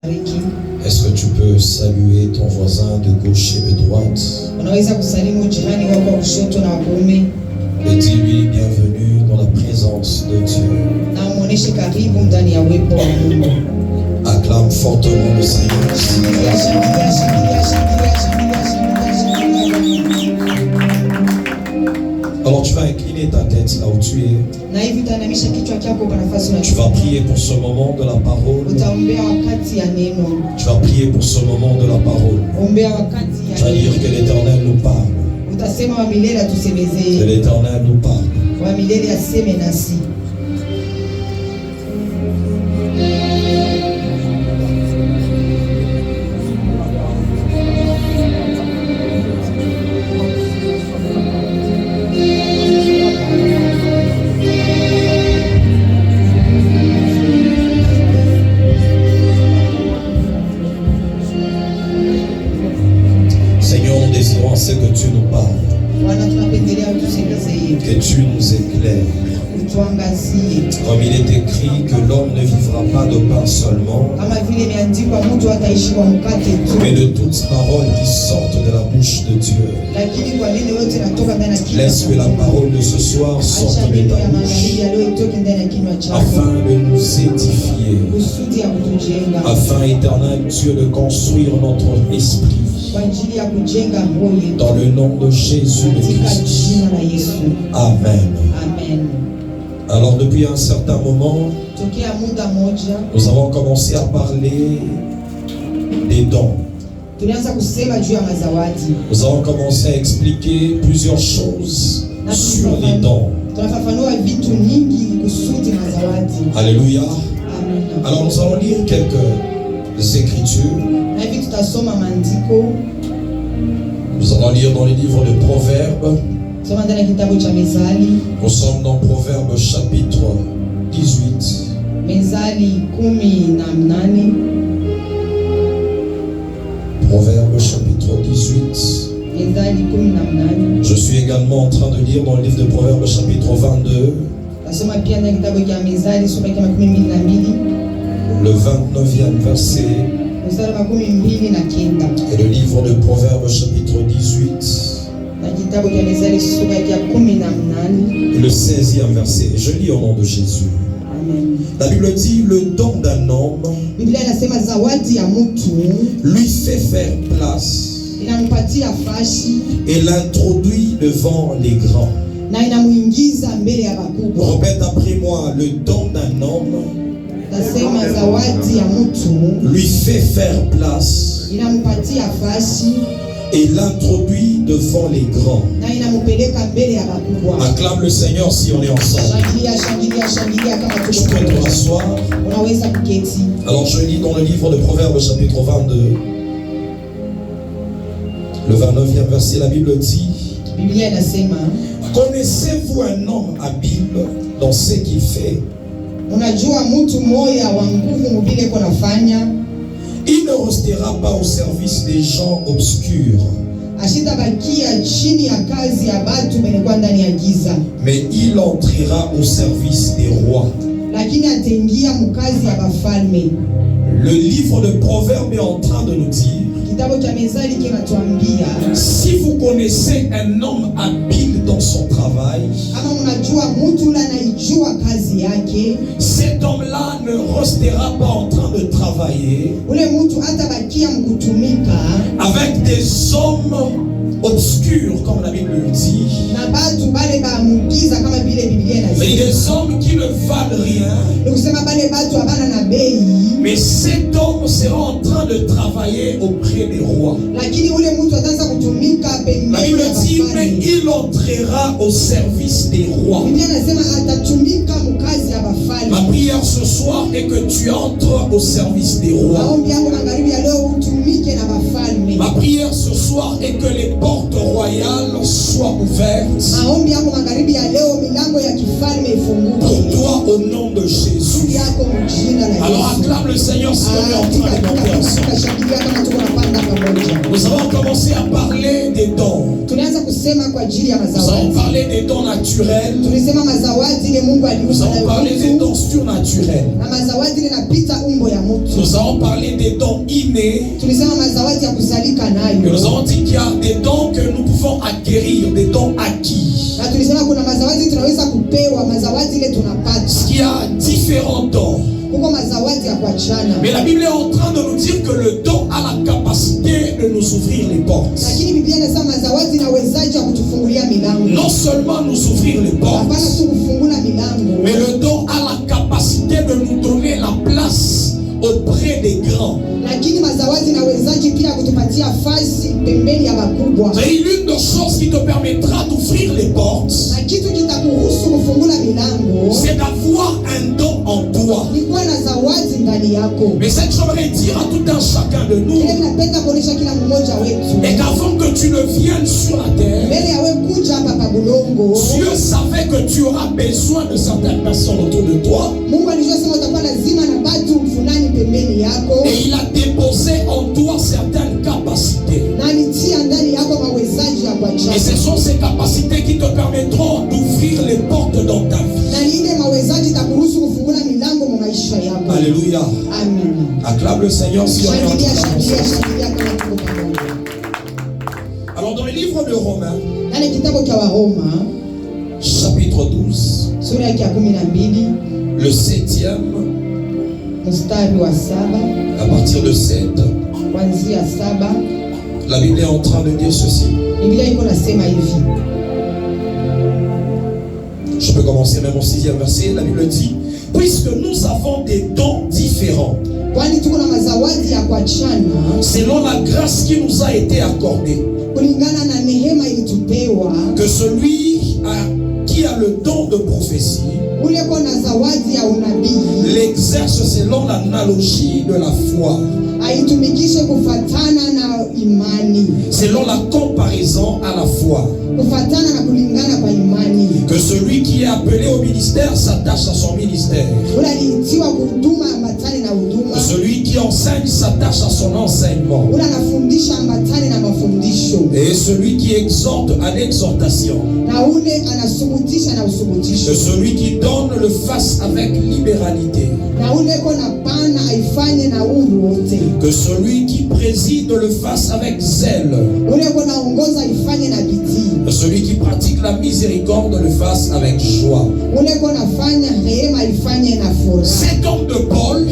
Est-ce que tu peux saluer ton voisin de gauche et de droite et dis-lui bienvenue dans la présence de Dieu. Acclame fortement le Seigneur. Alors tu vas incliner ta tête là où tu es. Tu vas prier pour ce moment de la parole. Tu vas prier pour ce moment de la parole. Tu vas dire que l'Éternel nous parle. Que l'Éternel nous parle. C'est que tu nous parles, que tu nous éclaires. Comme il est écrit que l'homme ne vivra pas de pain seulement, mais de toutes paroles qui sortent de la bouche de Dieu. Laisse que la parole de ce soir sorte de ta bouche, afin de nous édifier, afin, éternel Dieu, de construire notre esprit. Dans le nom de Jésus le Christ. Amen. Alors depuis un certain moment, nous avons commencé à parler des dons. Nous avons commencé à expliquer plusieurs choses sur les dons. Alléluia. Alors nous allons lire quelques écritures. Nous allons lire dans les livres de Proverbes. Nous sommes dans Proverbes chapitre 18. Proverbes chapitre 18. Je suis également en train de lire dans le livre de Proverbes chapitre 22. Le 29e verset. Et le livre de Proverbes chapitre 18. Et le 16e verset. Je lis au nom de Jésus. Amen. La Bible dit: le don d'un homme lui fait faire place et l'introduit devant les grands. Répète après moi: le don d'un homme lui fait faire place et l'introduit devant les grands. Acclame le Seigneur si on est ensemble. Je peux te rasseoir. Alors je lis dans le livre de Proverbes chapitre 22, le 29e verset. La Bible dit: connaissez-vous un homme habile dans ce qu'il fait? Il ne restera pas au service des gens obscurs, mais il entrera au service des rois. Le livre de Proverbes est en train de nous dire: si vous connaissez un homme habile dans son travail, cet homme-là ne restera pas en train de travailler avec des hommes obscurs, comme la Bible le dit, mais des hommes qui ne valent rien. Mais cet homme sera en train de travailler auprès des rois. La Bible dit: mais il entrera au service des rois. Ma prière ce soir est que tu entres au service des rois. Ma prière ce soir est que les portes royales soient ouvertes pour toi au nom de Jésus. Alors acclame le Seigneur si on est en train de monter ensemble. Nous avons commencé à parler des dons. Nous avons parlé des dons naturels. Nous avons parlé des dons surnaturels. Nous avons parlé des dons innés. Et nous avons dit qu'il y a des dons que nous pouvons acquérir, des dons acquis. Ce qui a différents dons. Mais la Bible est en train de nous dire que le don a la capacité de nous ouvrir les portes. Non seulement nous ouvrir les portes, mais le don a la capacité de nous donner la place auprès des grands. C'est l'une des choses qui te permettra d'ouvrir les portes, c'est d'avoir un don en toi. Mais ce que j'aimerais dire à tout un chacun de nous, et qu'avant que tu ne viennes sur la terre, Dieu savait que tu auras besoin de certaines personnes autour de toi. Et il a déposé en toi certaines capacités. Et ce sont ces capacités qui te permettront d'ouvrir les portes dans ta vie. Alléluia. Amen. Acclame le Seigneur si on est en train. Alors dans le livre de Romains, chapitre 12, le 7e, à partir de 7, la Bible est en train de dire ceci. Je peux commencer même au 6e verset. La Bible dit: puisque nous avons des dons différents, selon la grâce qui nous a été accordée, que celui qui a le don de prophétie l'exerce selon l'analogie de la foi, selon la comparaison à la foi. Que celui qui est appelé au ministère s'attache à son ministère. Que celui qui enseigne s'attache à son enseignement. Et celui qui exhorte à l'exhortation. Que celui qui donne le fasse avec libéralité. Que celui qui préside le fasse avec zèle. Que celui qui pratique la miséricorde le fasse avec joie. Cet homme de Paul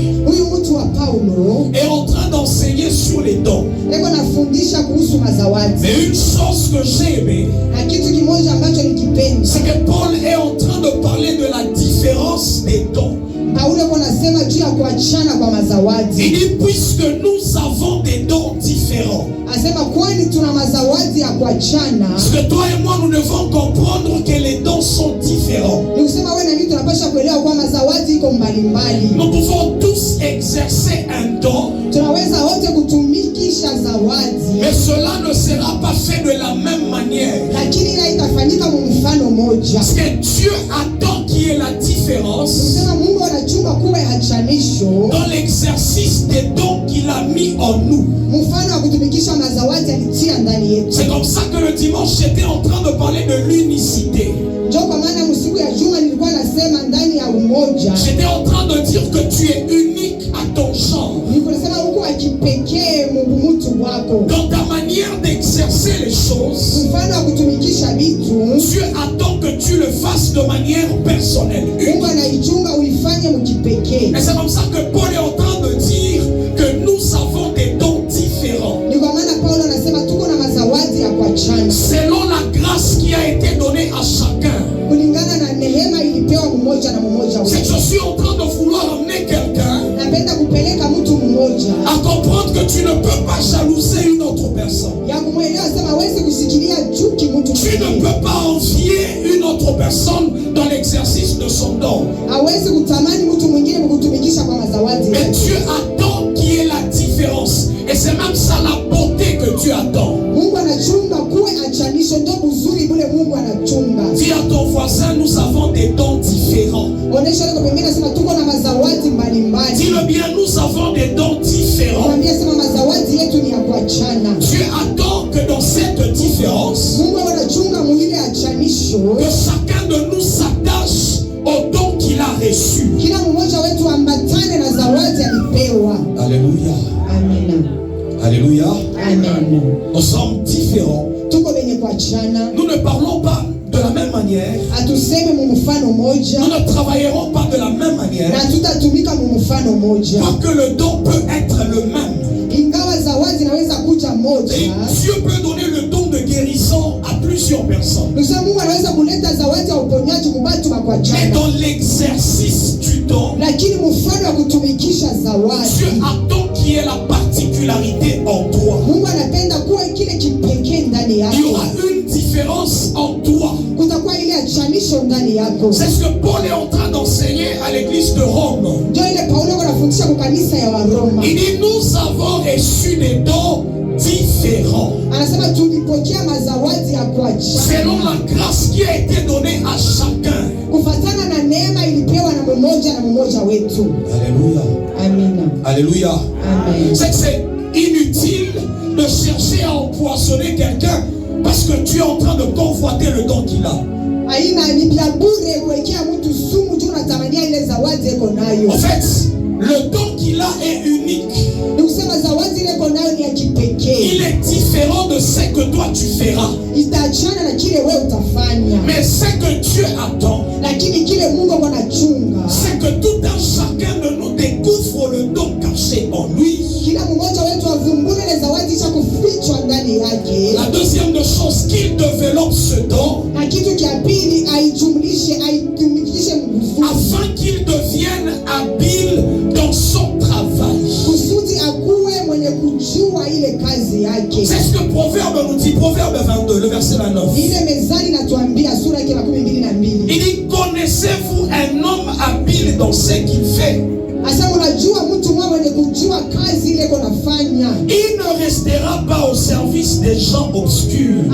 est en train d'enseigner sur les dons. Mais une chose que j'ai aimé, c'est que Paul est en train de parler de la différence des dons. Il dit: puisque nous avons des dons différents. Parce que toi et moi, nous devons comprendre que les dons sont différents. Nous pouvons tous exercer un don, mais cela ne sera pas fait de la même manière. Parce que Dieu attend qu'il y ait la différence dans l'exercice des dons qu'il a mis en nous. C'est comme ça que le dimanche j'étais en train de parler de l'unicité. J'étais en train de dire que tu es unique à ton genre. Dans ta manière d'exercer les choses, Dieu attend que tu le fasses de manière personnelle. Et c'est comme ça que Paul est en train de dire que nous avons des dons différents. Selon la grâce qui a été donnée à chacun. C'est que je suis en train de vouloir amener quelqu'un à comprendre que tu ne peux pas jalouser une autre personne. Tu ne peux pas envier une autre personne dans l'exercice de son don. Mais Dieu attend qu'il y ait la différence. Et c'est même ça la beauté que Dieu attend. Dis à ton voisin: nous avons des dons différents. Dis-le bien: nous avons des dons différents. Dieu attend que dans cette différence, que chacun de nous s'attache au don qu'il a reçu. Amen. Alléluia. Amen. Nous sommes différents. Nous ne parlons pas de la même manière. Nous ne travaillerons pas de la même manière. Quoique le don peut être le même. Et Dieu peut donner le don de guérison à plusieurs personnes. Mais dans l'exercice du don, Dieu attend qu'il y ait la particularité en toi. Il y aura une différence en toi. C'est ce que Paul est en train d'enseigner à l'église de Rome. Il dit, nous avons reçu des dons différents selon la grâce qui a été donnée à chacun. Alléluia. Alléluia. Amen. C'est inutile de chercher à empoisonner quelqu'un parce que tu es en train de convoiter le don qu'il a. En fait, le don qu'il a est unique. Il est différent de ce que toi tu feras. Mais ce que Dieu attend, c'est que tout un chacun de nous découvre le don caché en lui. La deuxième chose, qu'il développe ce don afin qu'il devienne habile dans son travail. C'est ce que Proverbe nous dit, Proverbe 22, le verset 29. Il dit, connaissez-vous un homme habile dans ce qu'il fait? Il ne restera pas au service des gens obscurs,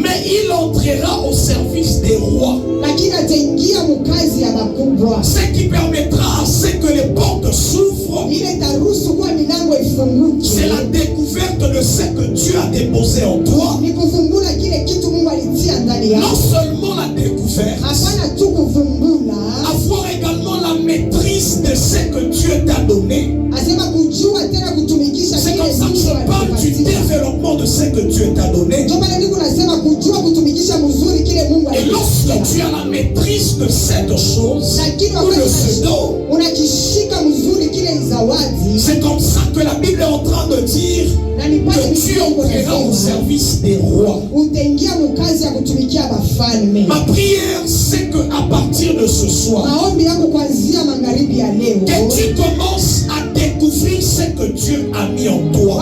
mais il entrera au service des rois. Ce qui permettra à ce que les portes s'ouvrent. C'est la découverte de ce que Dieu a déposé en toi. Non seulement la découverte, avoir également la maîtrise de ce que Dieu t'a donné. C'est comme ça que je parle du développement de ce que Dieu t'a donné. Et lorsque tu as la maîtrise de cette chose, ou de ce don, c'est comme ça que la Bible est en train de dire que tu entreras au service des rois. Ma prière, c'est qu'à partir de ce soir, que tu commences à découvrir ce que Dieu a mis en toi.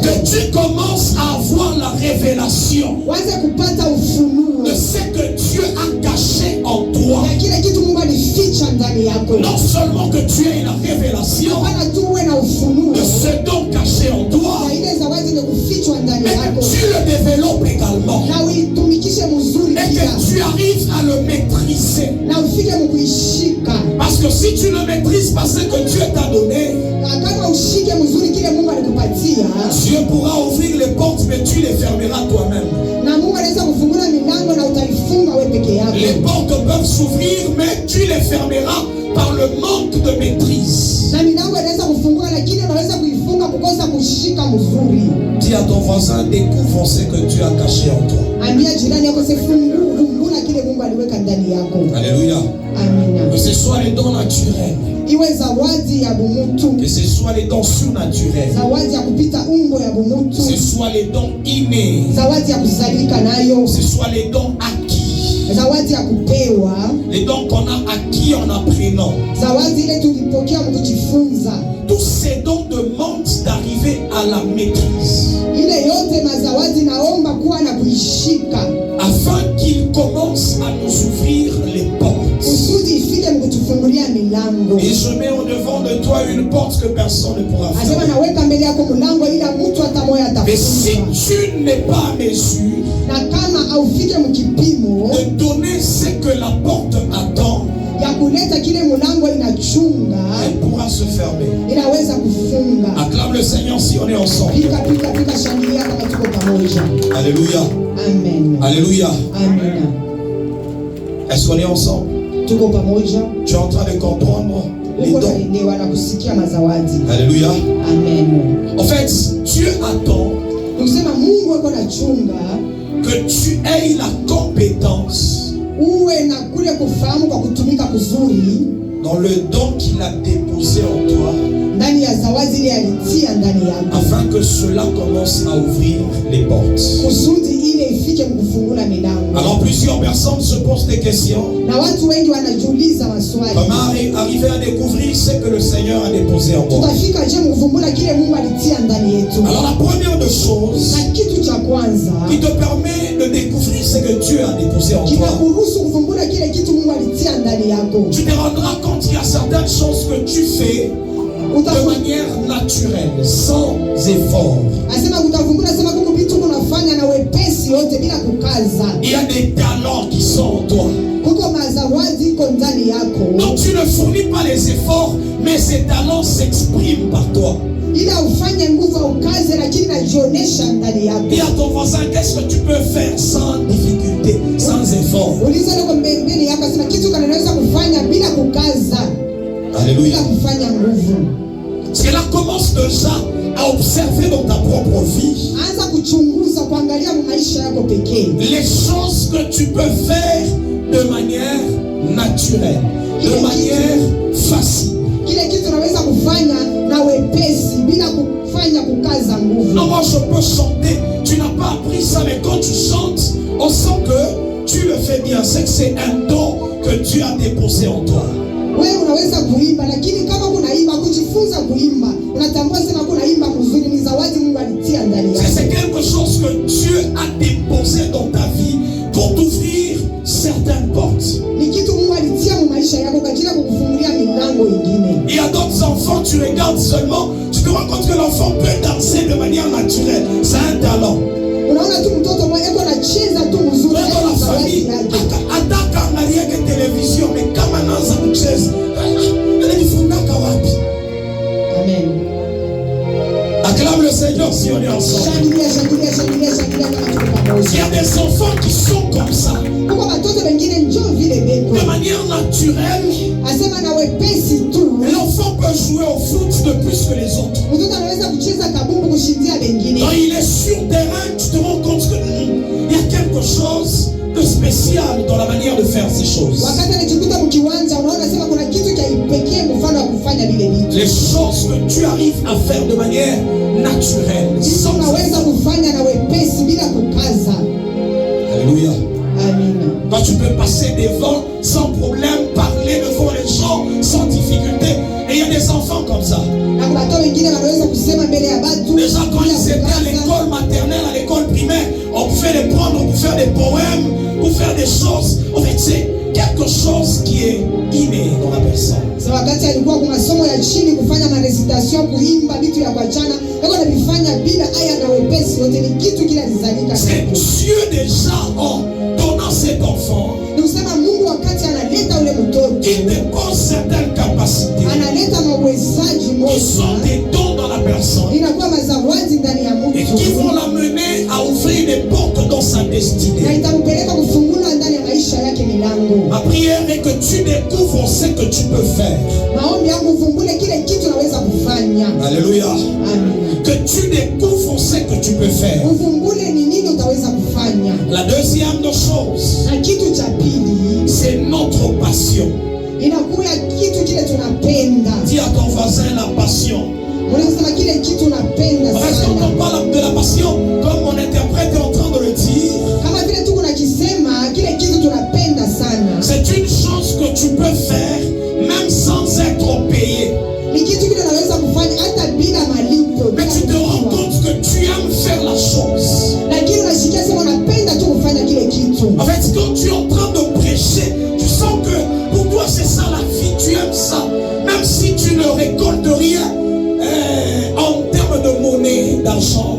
Que tu commences à avoir la révélation de ce que Dieu a caché en toi. Non seulement que tu aies la révélation de ce don caché en toi, mais que tu le développes également. Et que tu arrives à le maîtriser. Parce que si tu ne maîtrises pas ce que Dieu t'a donné, Dieu pourra ouvrir les portes, mais tu les fermeras toi-même. Les portes peuvent s'ouvrir, mais tu les fermeras par le manque de maîtrise. Dis à ton voisin, découvre ce que Dieu a caché en toi. Alléluia. Que ce soit les dons naturels, que ce soit les dons surnaturels, que ce soit les dons innés, que ce soit les dons acquis, les dons qu'on a acquis en apprenant. Tous ces dons demandent d'arriver à la maîtrise, afin qu'ils commencent à nous ouvrir les portes. Et je mets au devant de toi une porte que personne ne pourra fermer. Mais si tu n'es pas à mesure de donner ce que la porte attend, elle pourra se fermer. Acclame le Seigneur si on est ensemble. Alléluia. Amen. Alléluia. Amen. Est-ce qu'on est ensemble? Tu es en train de comprendre les dons. Alléluia. Amen. En fait, Dieu attend que tu aies la compétence dans le don qu'il a déposé en toi, afin que cela commence à ouvrir les portes. Alors plusieurs personnes se posent des questions. Comment arriver à découvrir ce que le Seigneur a déposé en moi? Alors la première des choses qui te permet de découvrir ce que Dieu a déposé en toi, tu te rendras compte qu'il y a certaines choses que tu fais de manière naturelle, sans effort. Il y a des talents qui sont en toi. Donc tu ne fournis pas les efforts, mais ces talents s'expriment par toi. Dis à ton voisin, qu'est-ce que tu peux faire sans difficulté, sans effort? Alléluia. Cela commence déjà à observer dans ta propre vie les choses que tu peux faire de manière naturelle, de manière facile. Non, moi je peux chanter, tu n'as pas appris ça, mais quand tu chantes, on sent que tu le fais bien. C'est que c'est un don que Dieu a déposé en toi. C'est quelque chose que Dieu a déposé dans ta vie pour t'ouvrir certaines portes. Il y a d'autres enfants, tu regardes seulement, tu te rends compte que l'enfant peut danser de manière naturelle. C'est un talent. Dans la famille, attaque en télévision, mais quand maintenant ça nous chaise, Amen. Acclame le Seigneur si on est ensemble. Il y a des enfants qui sont comme ça. De manière naturelle, l'enfant peut jouer au foot de plus que les autres. Quand il est sur terrain, tu te rends compte qu'il y a quelque chose de spécial dans la manière de faire ces choses. Les choses que tu arrives à faire de manière naturelle. Alléluia. Quand tu peux passer devant sans problème, parler devant les gens sans difficulté. Et il y a des enfants comme ça. Déjà quand ils étaient à l'école maternelle, à l'école primaire, on pouvait les prendre pour faire des poèmes, pour faire des choses. En fait, c'est quelque chose qui est inné dans la personne. C'est Dieu déjà en donnant cet enfant, il dépose certaines capacités. Ils sont des dons dans la personne et qui vont l'amener à ouvrir des portes dans sa destinée. Ma prière est que tu découvres ce que tu peux faire. Alléluia. Que tu découvres ce que tu peux faire. La deuxième des choses, c'est notre passion. Dis à ton voisin la passion. Parce quand on parle de la passion, comme mon interprète est en train de le dire, c'est une chose que tu peux faire même sans être payé. Mais tu te rends compte que tu aimes faire la chose. En fait, quand tu es en train de prêcher, tu sens que pour toi c'est ça la vie, tu aimes ça. Même si tu ne récoltes rien en termes de monnaie, d'argent.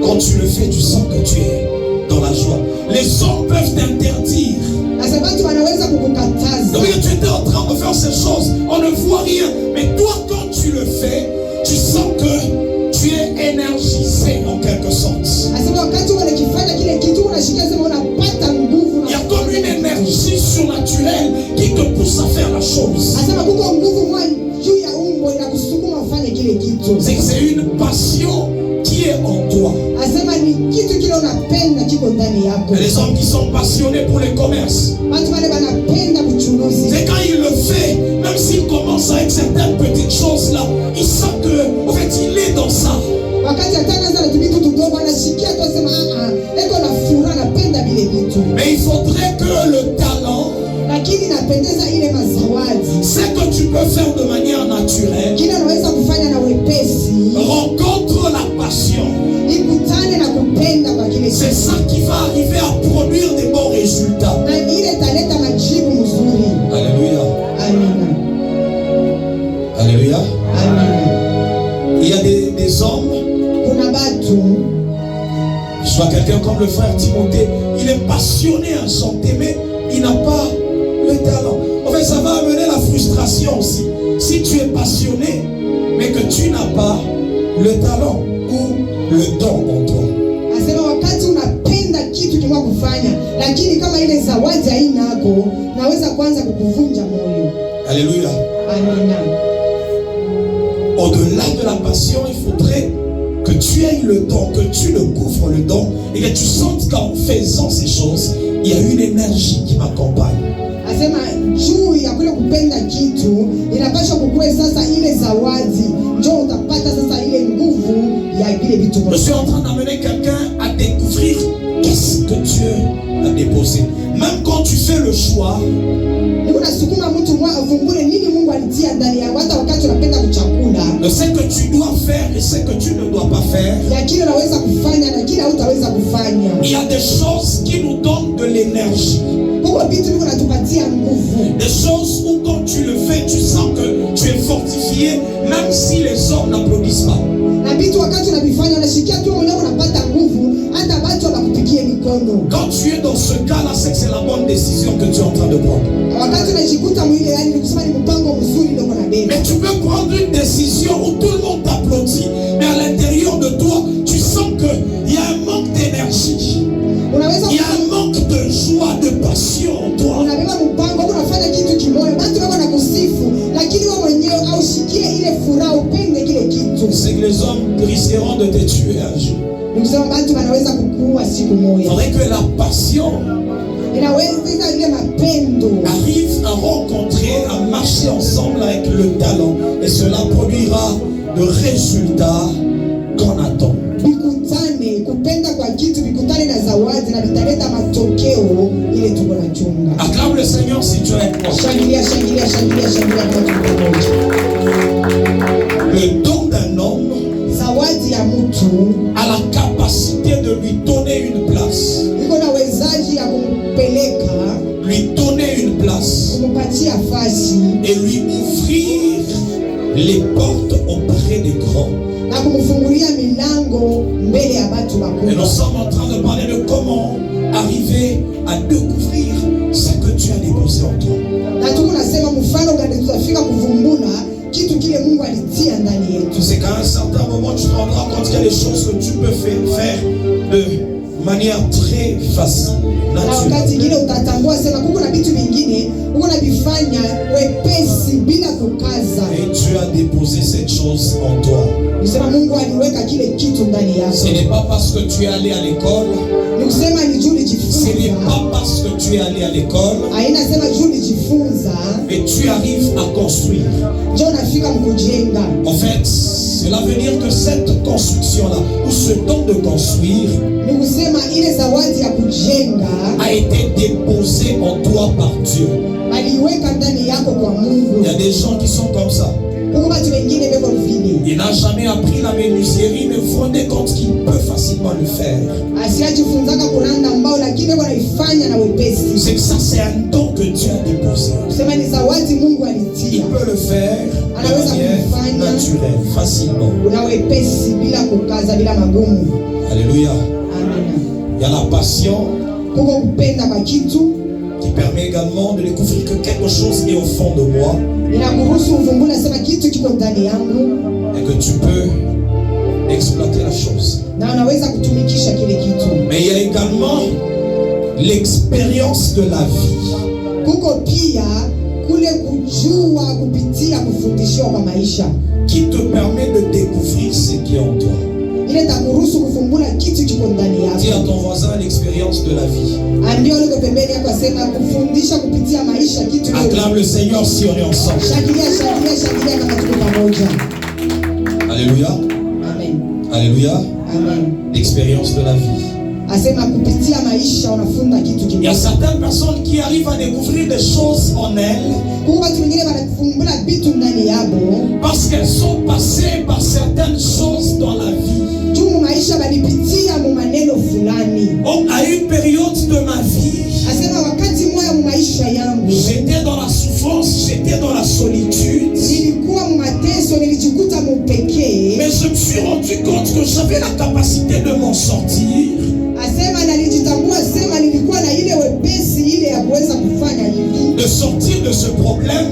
Quand tu le fais, tu sens que tu es dans la joie. Les hommes peuvent t'interdire. Donc tu étais en train de faire ces choses, on ne voit rien. Mais toi, quand tu le fais, tu sens que tu es énergisé en quelque sorte. Il y a comme une énergie surnaturelle qui te pousse à faire la chose. C'est une passion qui est en toi. Les hommes qui sont passionnés pour les commerces, c'est quand il le fait, même s'il commence avec certaines petites choses là, il sent que, en fait, il est dans ça. Mais il faudrait que le talent, c'est que tu peux faire de manière naturelle, rencontre la passion. C'est ça qui va arriver à produire des bons résultats. Alléluia. Alléluia. Il y a des hommes. Je vois quelqu'un comme le frère Timothée. Il est passionné à chanter, mais il n'a pas le talent. En fait, ça va amener la frustration aussi. Si tu es passionné, mais que tu n'as pas le talent ou le don en toi. Alléluia. Au-delà de la passion, il faudrait que tu aies le don, que tu le couvres le don, et que tu sentes qu'en faisant ces choses, il y a une énergie qui m'accompagne. Je suis en train d'amener quelqu'un à découvrir qu'est-ce que Dieu a déposé. Même quand tu fais le choix, de ce que tu dois faire et ce que tu ne dois pas faire, il y a des choses qui nous donnent de l'énergie. Des choses où quand tu le fais, tu sens que tu es fortifié, même si les hommes n'applaudissent pas. Quand tu es dans ce cas-là, c'est que c'est la bonne décision que tu es en train de prendre. Mais tu peux prendre une décision où tout le monde t'applaudit, mais à l'intérieur de toi, tu sens qu'il y a un manque d'énergie. Il y a un manque de joie, de passion en toi. C'est que les hommes risqueront de te tuer un jour. Il faudrait que la passion arrive à rencontrer, à marcher ensemble avec le talent. Et cela produira le résultat qu'on attend. Acclame le Seigneur si tu es le don d'un homme a la capacité de lui donner une place. Lui donner une place et lui ouvrir les portes auprès des grands. Et nous sommes en train de parler de comment arriver à découvrir ce que tu as déposé en toi. C'est qu'à un certain moment tu te rendras compte qu'il y a des choses que tu peux faire de manière très facile, naturelle. Et tu as déposé cette chose en toi. Ce n'est pas parce que tu es allé à l'école. Ce n'est pas parce que tu es allé à l'école. Mais tu arrives à construire. En fait, cela veut dire que cette construction-là, ou ce don de construire, a été déposé en toi par Dieu. Il y a des gens qui sont comme ça. Il Il n'a jamais appris la menuiserie, mais vous vous rendez compte qu'il peut facilement le faire. C'est que ça, c'est un don que Dieu a déposé. Il peut le faire de manière naturelle, facilement. Alléluia. Il y a la passion qui permet également de découvrir que quelque chose est au fond de moi et que tu peux exploiter la chose. Mais il y a également l'expérience de la vie qui te permet de découvrir ce qui est en toi. Dis à ton voisin l'expérience de la vie. Acclame le Seigneur si on est ensemble. Alléluia. Amen. Alléluia. Amen. L'expérience de la vie. Il y a certaines personnes qui arrivent à découvrir des choses en elles parce qu'elles sont passées par certaines choses dans la vie. À une période de ma vie, j'étais dans la souffrance, j'étais dans la solitude. Mais je me suis rendu compte que j'avais la capacité de m'en sortir. De sortir de ce problème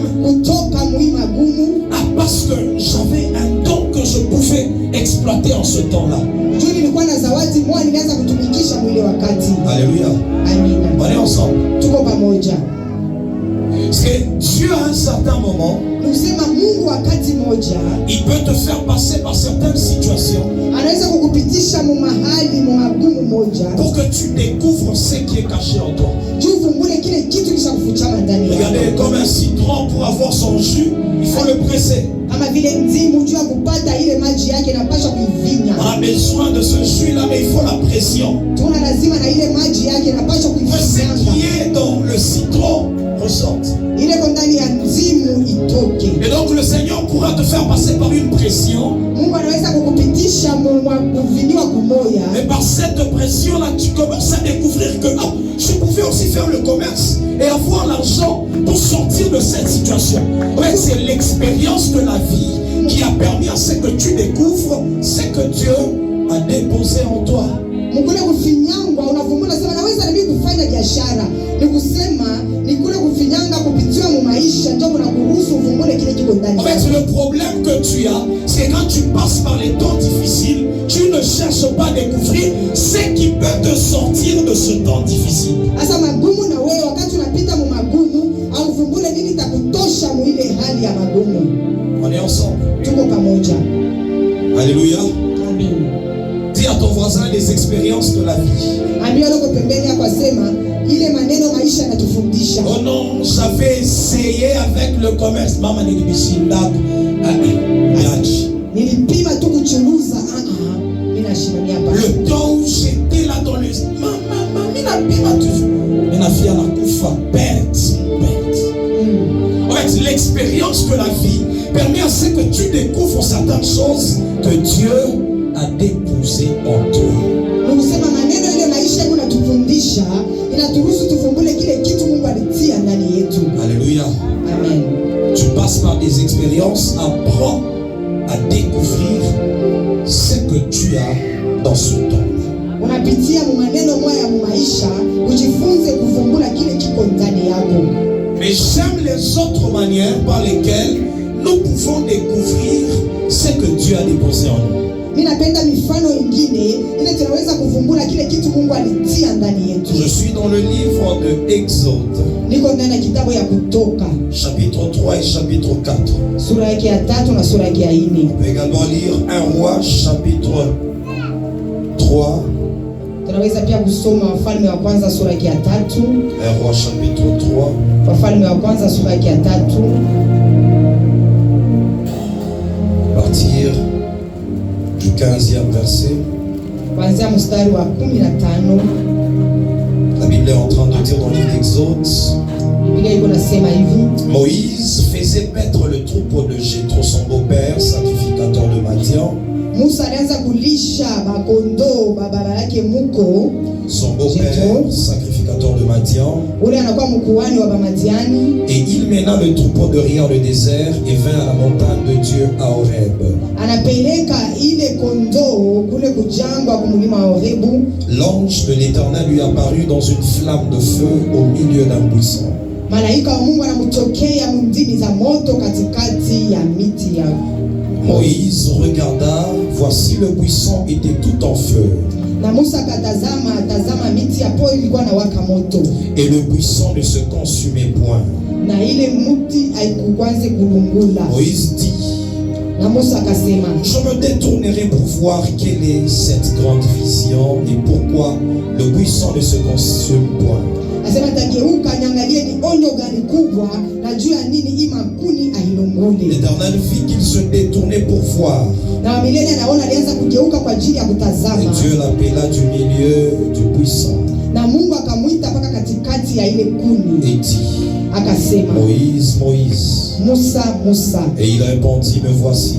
parce que j'avais un don que je pouvais exploiter en ce temps-là. Alléluia. On est ensemble. Parce que Dieu à un certain moment, il peut te faire passer par certaines situations pour que tu découvres ce qui est caché en toi. Regardez, comme un citron, pour avoir son jus, il faut le presser. On a besoin de ce jus-là, mais il faut la pression. Ce qui est dans le citron ressorte. Et donc le Seigneur pourra te faire passer par une pression. Mais par cette pression-là, tu commences à découvrir que je pouvais aussi faire le commerce et avoir l'argent pour sortir de cette situation. Ouais, c'est l'expérience de la vie qui a permis à ce que tu découvres ce que Dieu a déposé en toi. En fait, le problème que tu as, c'est quand tu passes par les temps difficiles, tu ne cherches pas à découvrir ce qui peut te sortir de ce temps difficile. On est ensemble. Alléluia. Dis à ton voisin les expériences de la vie. Oh non, j'avais essayé avec le commerce. Le temps où j'étais là dans le... En fait, l'expérience de la vie permet à ce que tu découvres certaines choses que Dieu a déposées en toi. Alléluia. Amen. Tu passes par des expériences, apprends à découvrir ce que tu as dans ce temps. Mais j'aime les autres manières par lesquelles nous pouvons découvrir ce que Dieu a déposé en nous. Je suis dans le livre de Exode, chapitre 3 et chapitre 4. On peut également lire 1 Roi, chapitre 3. 1 Roi, chapitre 3. À partir du 15e verset. La Bible est en train de dire dans le livre d'Exode, Moïse faisait paître le troupeau de Jéthro, son beau-père, sacrificateur de Madian. Son beau-père, sacrificateur de Madian. Et il mena le troupeau de riz dans le désert et vint à la montagne de Dieu à Horeb. L'ange de l'Éternel lui apparut dans une flamme de feu au milieu d'un buisson. Moïse regarda, voici le buisson était tout en feu. Et le buisson ne se consumait point. Moïse dit, je me détournerai pour voir quelle est cette grande vision et pourquoi le buisson ne se consume point. L'Éternel vit qu'il se détournait pour voir. Et Dieu l'appela du milieu du buisson et dit, Moïse, Moïse. Et il répondit, me voici.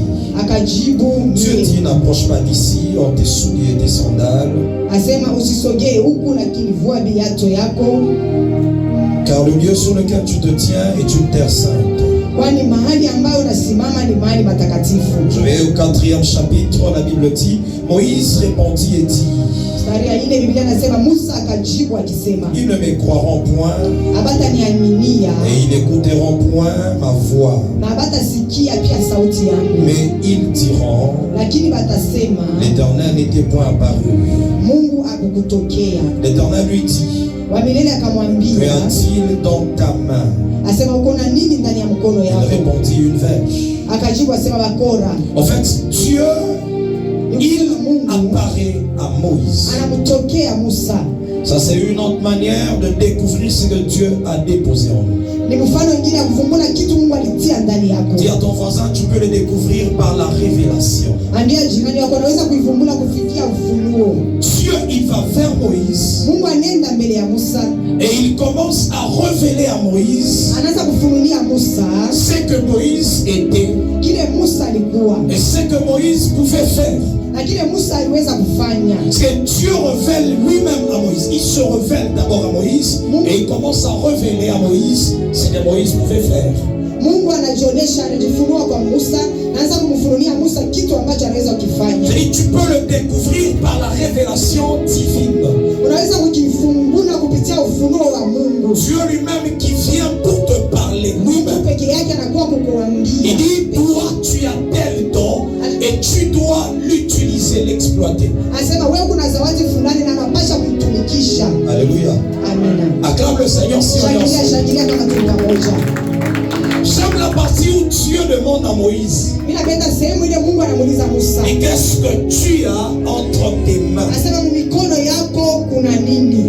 Dieu dit, n'approche pas d'ici, hors tes souliers et tes sandales. Car le lieu sur lequel tu te tiens est une terre sainte. Je vais au 4e chapitre, la Bible dit, Moïse répondit et dit, ils ne me croiront point et ils n'écouteront point ma voix. Mais ils diront, l'Éternel n'était point apparu. L'Éternel lui dit, qu'y-a-t-il dans ta main? Il répondit, une verge. En fait, Dieu, il apparaît à Moïse. Ça, c'est une autre manière de découvrir ce que Dieu a déposé en nous. Dis à ton voisin, tu peux le découvrir par la révélation. Dieu, il va vers Moïse et il commence à révéler à Moïse ce que Moïse était et ce que Moïse pouvait faire. Parce que Dieu révèle lui-même à Moïse. Il se révèle d'abord à Moïse et il commence à révéler à Moïse ce que Moïse pouvait faire. Tu peux le découvrir par la révélation divine. Dieu lui-même qui vient pour te parler lui-même. Il dit, toi tu as tel don et tu dois l'utiliser, l'exploiter. Alléluia. Acclame le Seigneur si on est ensemble. J'aime la partie où Dieu demande à Moïse, et qu'est-ce que tu as entre tes mains?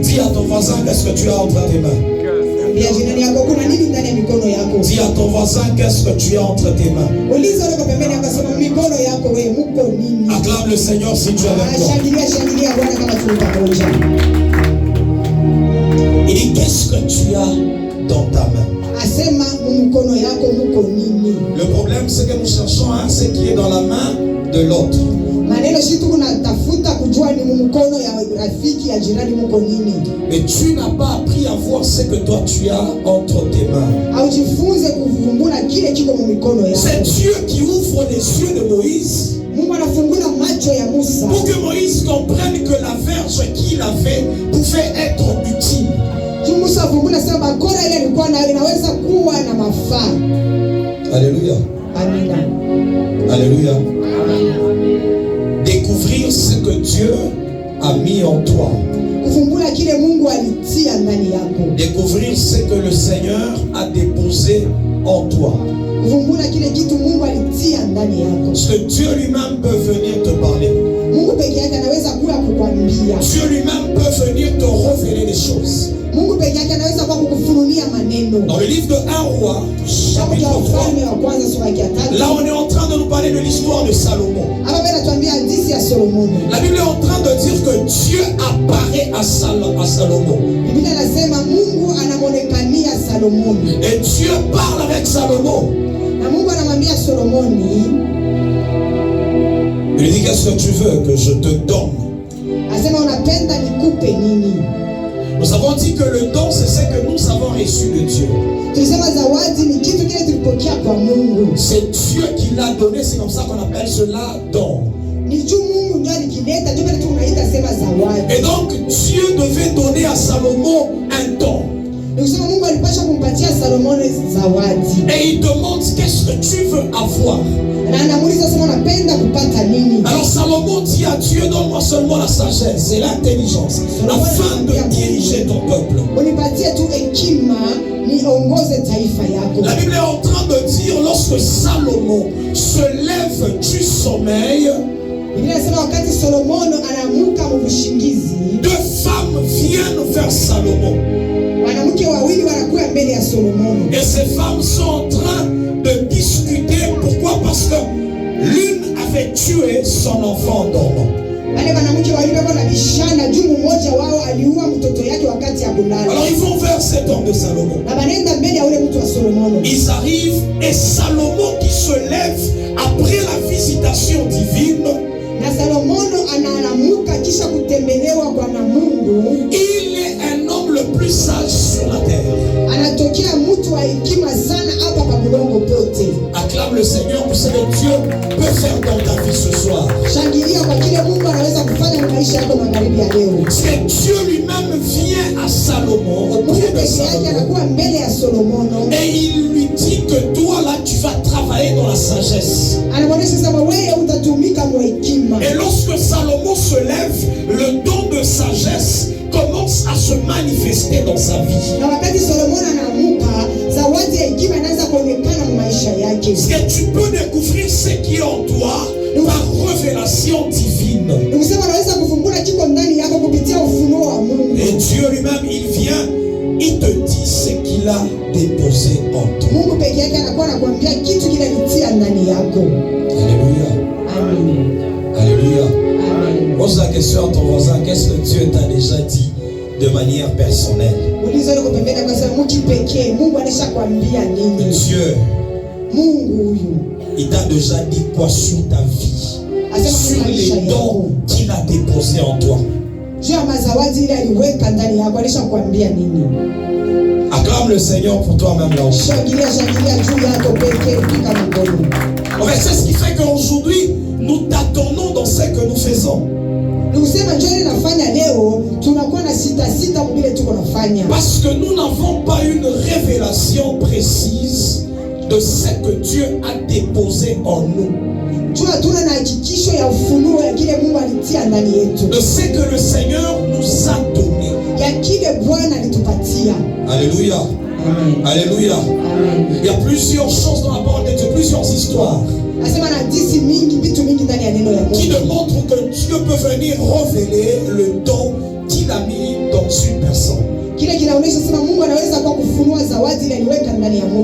Dis à ton voisin, qu'est-ce que tu as entre tes mains? Dis à ton voisin, qu'est-ce que tu as entre tes mains? Acclame le Seigneur si tu es avec toi. Il dit, qu'est-ce que tu as dans ta main? Le problème, c'est que nous cherchons ce qui est dans la main de l'autre. Mais tu n'as pas appris à voir ce que toi tu as entre tes mains. C'est Dieu qui ouvre les yeux de Moïse pour que Moïse comprenne que la verge qu'il avait pouvait être utile. Alléluia. Alléluia. Découvrir ce que Dieu a mis en toi. Découvrir ce que le Seigneur a déposé en toi. Parce que Dieu lui-même peut venir te parler. Dieu lui-même peut venir te révéler des choses. Dans le livre de 1 roi, chapitre 3, là on est en train de nous parler de l'histoire de Salomon. La Bible est en train de dire que Dieu apparaît à Salomon. Et Dieu parle avec Salomon. Il lui dit: qu'est-ce que tu veux que je te donne? Nous avons dit que le don, c'est ce que nous avons reçu de Dieu. C'est Dieu qui l'a donné, c'est comme ça qu'on appelle cela don. Et donc Dieu devait donner à Salomon un don. Et il demande: qu'est-ce que tu veux avoir? Alors Salomon dit à Dieu: donne-moi seulement la sagesse et l'intelligence afin de diriger ton peuple. La Bible est en train de dire, lorsque Salomon se lève du sommeil, deux femmes viennent vers Salomon. Et ces femmes sont en train de discuter. Pourquoi? Parce que l'une avait tué son enfant dormant. Alors ils vont vers cet homme de Salomon. Ils arrivent et Salomon qui se lève après la visitation divine, il est un homme le plus sage sur la terre. Acclame le Seigneur pour ce que Dieu peut faire dans ta vie ce soir. Parce que Dieu lui-même vient à Salomon, auprès de Salomon, et il lui dit que toi là tu vas travailler dans la sagesse. Et lorsque Salomon se lève, le don de sagesse commence à se manifester dans sa vie. Parce que tu peux découvrir ce qui est en toi par révélation divine. Et Dieu lui-même, il vient, il te dit ce qu'il a déposé en toi. Alléluia. Alléluia. Pose la question à ton voisin: qu'est-ce que Dieu t'a déjà dit de manière personnelle? Dieu, il t'a déjà dit quoi sur ta vie, sur les dons qu'il a déposés en toi? Acclame le Seigneur pour toi-même là aussi. En fait, c'est ce qui fait qu'aujourd'hui nous tâtonnons dans ce que nous faisons. Parce que nous n'avons pas une révélation précise de ce que Dieu a déposé en nous, de ce que le Seigneur nous a donné. Alléluia. Amen. Alléluia. Amen. Il y a plusieurs choses dans la parole de Dieu, plusieurs histoires qui démontrent que Dieu peut venir révéler le don qu'il a mis dans une personne.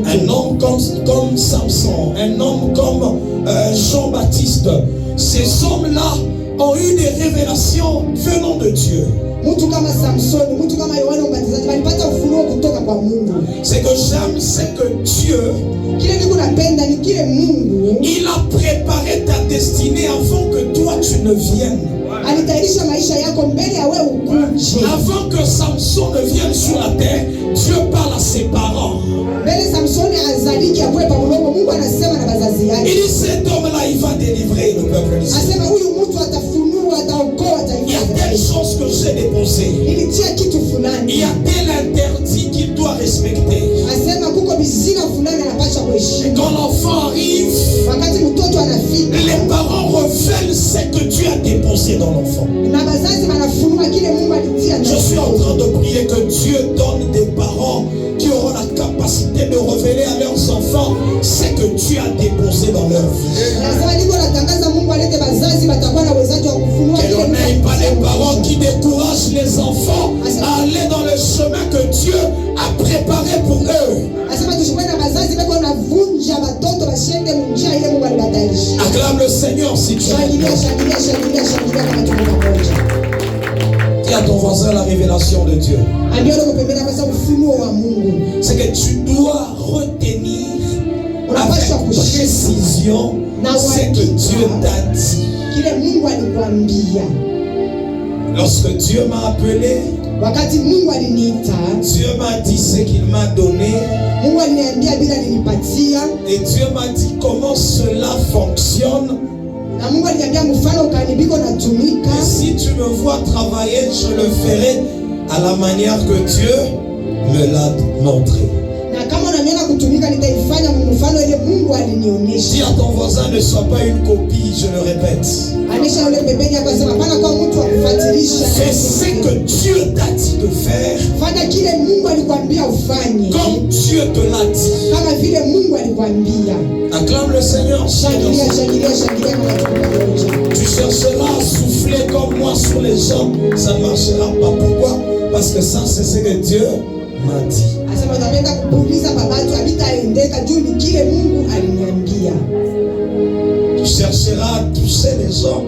Un homme comme Samson, un homme comme Jean-Baptiste, ces hommes-là ont eu des révélations venant de Dieu. Ce que j'aime, c'est que Dieu, il a préparé ta destinée avant que toi tu ne viennes. Avant que Samson ne vienne sur la terre, Dieu parle à ses parents. Il dit: cet homme-là, il va délivrer le peuple d'Israël. Il y a telle chose que j'ai déposée. Il y a tel interdit qu'il doit respecter. Et quand l'enfant arrive, les parents révèlent ce que Dieu a déposé dans l'enfant. Je suis en train de prier que Dieu donne des parents qui auront la capacité de révéler à leurs enfants ce que Dieu a déposé dans leur vie. Que l'on n'ait pas les parents qui découragent les enfants à aller dans le chemin que Dieu a préparé pour eux. Acclame le Seigneur si tu veux. à ton voisin la révélation de Dieu. C'est que tu dois retenir avec précision ce que Dieu t'a dit. Lorsque Dieu m'a appelé, Dieu m'a dit ce qu'il m'a donné. Et Dieu m'a dit comment cela fonctionne. Et si tu me vois travailler, je le ferai à la manière que Dieu me l'a montré. Dis à ton voisin, ne sois pas une copie, je le répète. Fais ce que Dieu t'a dit de faire, comme Dieu te l'a dit. Acclame le Seigneur. Tu chercheras à souffler comme moi sur les gens, ça ne marchera pas. Pourquoi? Parce que ça, c'est ce que Dieu m'a dit. Tu chercheras à toucher les gens.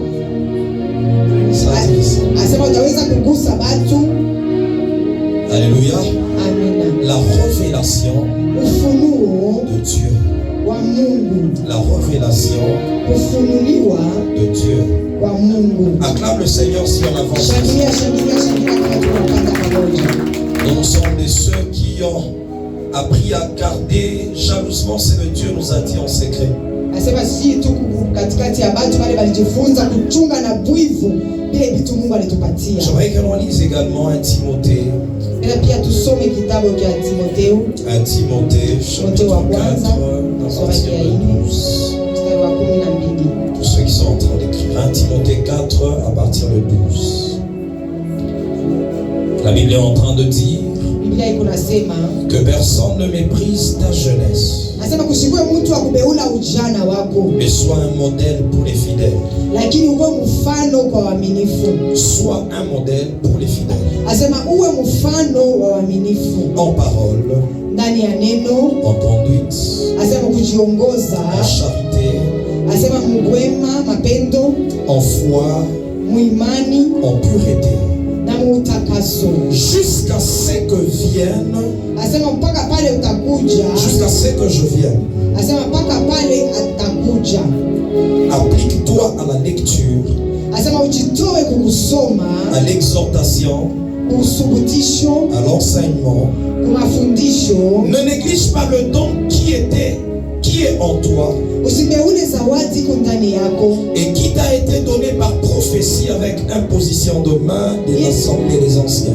Alléluia. La révélation de Dieu. La révélation de Dieu. Acclame le Seigneur si on avance. Nous sommes de ceux qui ont appris à garder jalousement ce que Dieu nous a dit en secret. J'aimerais que l'on lise également 1 Timothée. 1 Timothée chapitre 4 dans partir de 12. Pour ceux qui sont en train d'écrire 1 Timothée 4 à partir de 12. La Bible est en train de dire que personne ne méprise ta jeunesse, mais sois un modèle pour les fidèles. Sois un modèle pour les fidèles. En parole, en conduite, en charité, en foi, en pureté, jusqu'à ce que vienne, jusqu'à ce que je vienne. Applique-toi à la lecture, à l'exhortation, à l'enseignement. Ne néglige pas le don qui est en toi et qui t'a été donné par prophétie avec imposition de main de l'assemblée des anciens.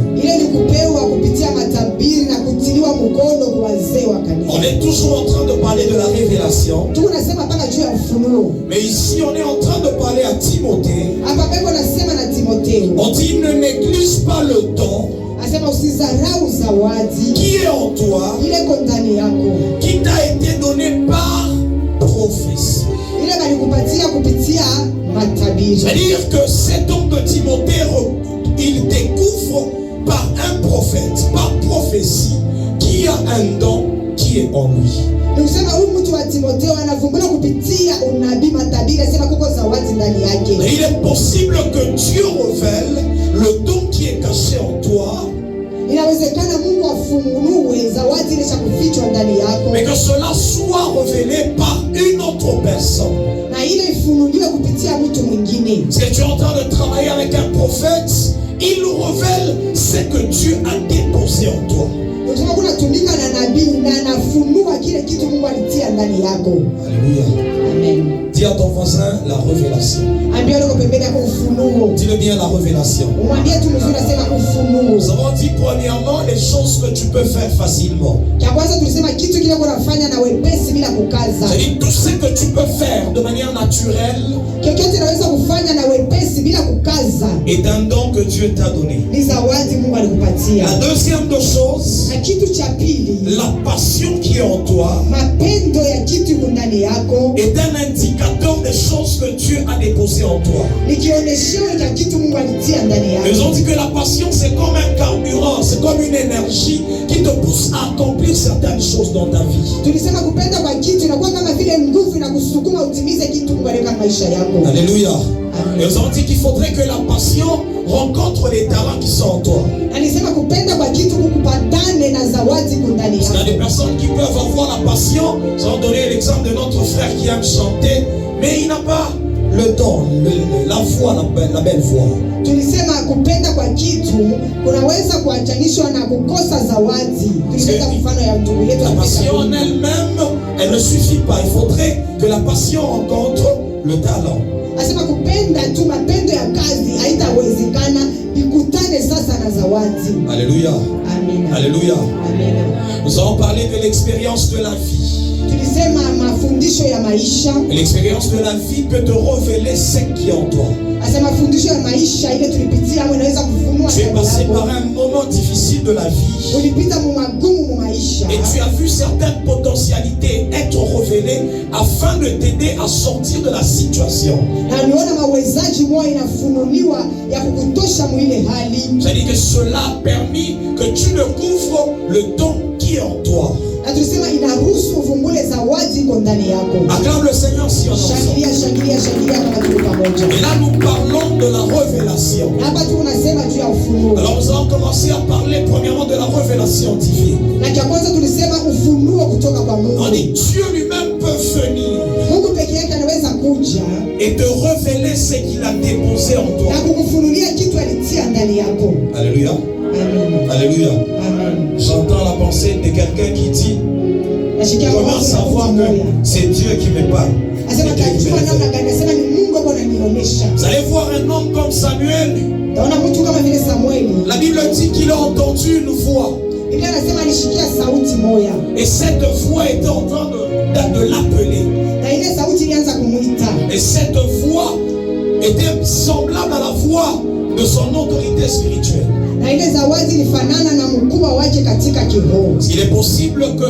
On est toujours en train de parler de la révélation, mais ici on est en train de parler à Timothée. On dit ne néglige pas le don qui est en toi, qui t'a été donné par prophétie. C'est-à-dire que cet don de Timothée, il découvre par un prophète, par prophétie, qui a un don qui est en lui. Mais il est possible que Dieu révèle le don qui est caché en toi, mais que cela soit révélé par une autre personne. Si tu es en train de travailler avec un prophète, il nous révèle ce que Dieu a déposé en toi. Alléluia. Amen. Dis à ton voisin la révélation. Dis-le bien, la révélation. Nous avons dit premièrement les choses que tu peux faire facilement. C'est-à-dire tout ce que tu peux faire de manière naturelle est un don que Dieu t'a donné. La deuxième de choses, la passion qui est en toi est un indicateur des choses que Dieu a déposées en toi. Ils ont dit que la passion c'est comme un carburant, c'est comme une énergie qui te pousse à accomplir certaines choses dans ta vie. Alléluia. Ils ont dit qu'il faudrait que la passion rencontre les talents qui sont en toi. Parce qu'il y a des personnes qui peuvent avoir la passion. Nous allons donner l'exemple de notre frère qui aime chanter, mais il n'a pas le don, la voix, la belle voix. Tulisema kupenda kwa kitu kunaweza kuachanishwa na kukosa zawadi. Tulipata mfano ya ndugu yetu. La passion en elle-même, elle ne suffit pas. Il faudrait que la passion rencontre le talent. Asema kupenda tu mapendo ya kazi haitawezekana, ikutane sasa na zawadi. Alléluia. Amen. Alléluia. Amen. Nous allons parler de l'expérience de la vie. Tulisema mafundisho ya maisha. L'expérience de la vie peut te révéler ce qui est en toi. Asema mafundisho ya maisha ile tulipitia hapo inaweza kufunua. Tu es passé par un moment difficile de la vie. Ulipita magumu mu maisha. Et tu as vu certaines potentialités être révélées afin de t'aider à sortir de la situation. Na niona mawezaji moyo inafunuliwa ya kukutosha mu ile hali. C'est-à-dire que cela a permis que tu découvres le don qui est en toi. Inaruhusu uvumbule zawadi iko ndani yako. Acclame le Seigneur si on entend. Shangilia, shangilia, shangilia kama tuko pamoja. Et là nous parlons de la révélation. Hapa tunasema juu ya ufunuo. Alors nous allons commencer à parler premièrement de la révélation divine. Na cha kwanza tulisema ufunuo kutoka kwa Mungu. On dit Dieu lui-même peut venir. Mungu pekee yake anaweza kuja et te révéler ce qu'il a déposé en toi. Na kukufunulia kitu alitia ndani yako. Alléluia. Amen. Alléluia. Amen. J'entends la pensée de quelqu'un qui dit comment savoir que c'est Dieu qui me parle. Vous allez voir un homme comme Samuel. La Bible dit qu'il a entendu une voix. Et cette voix était en train de l'appeler. Et cette voix était semblable à la voix de son autorité spirituelle. Il est possible que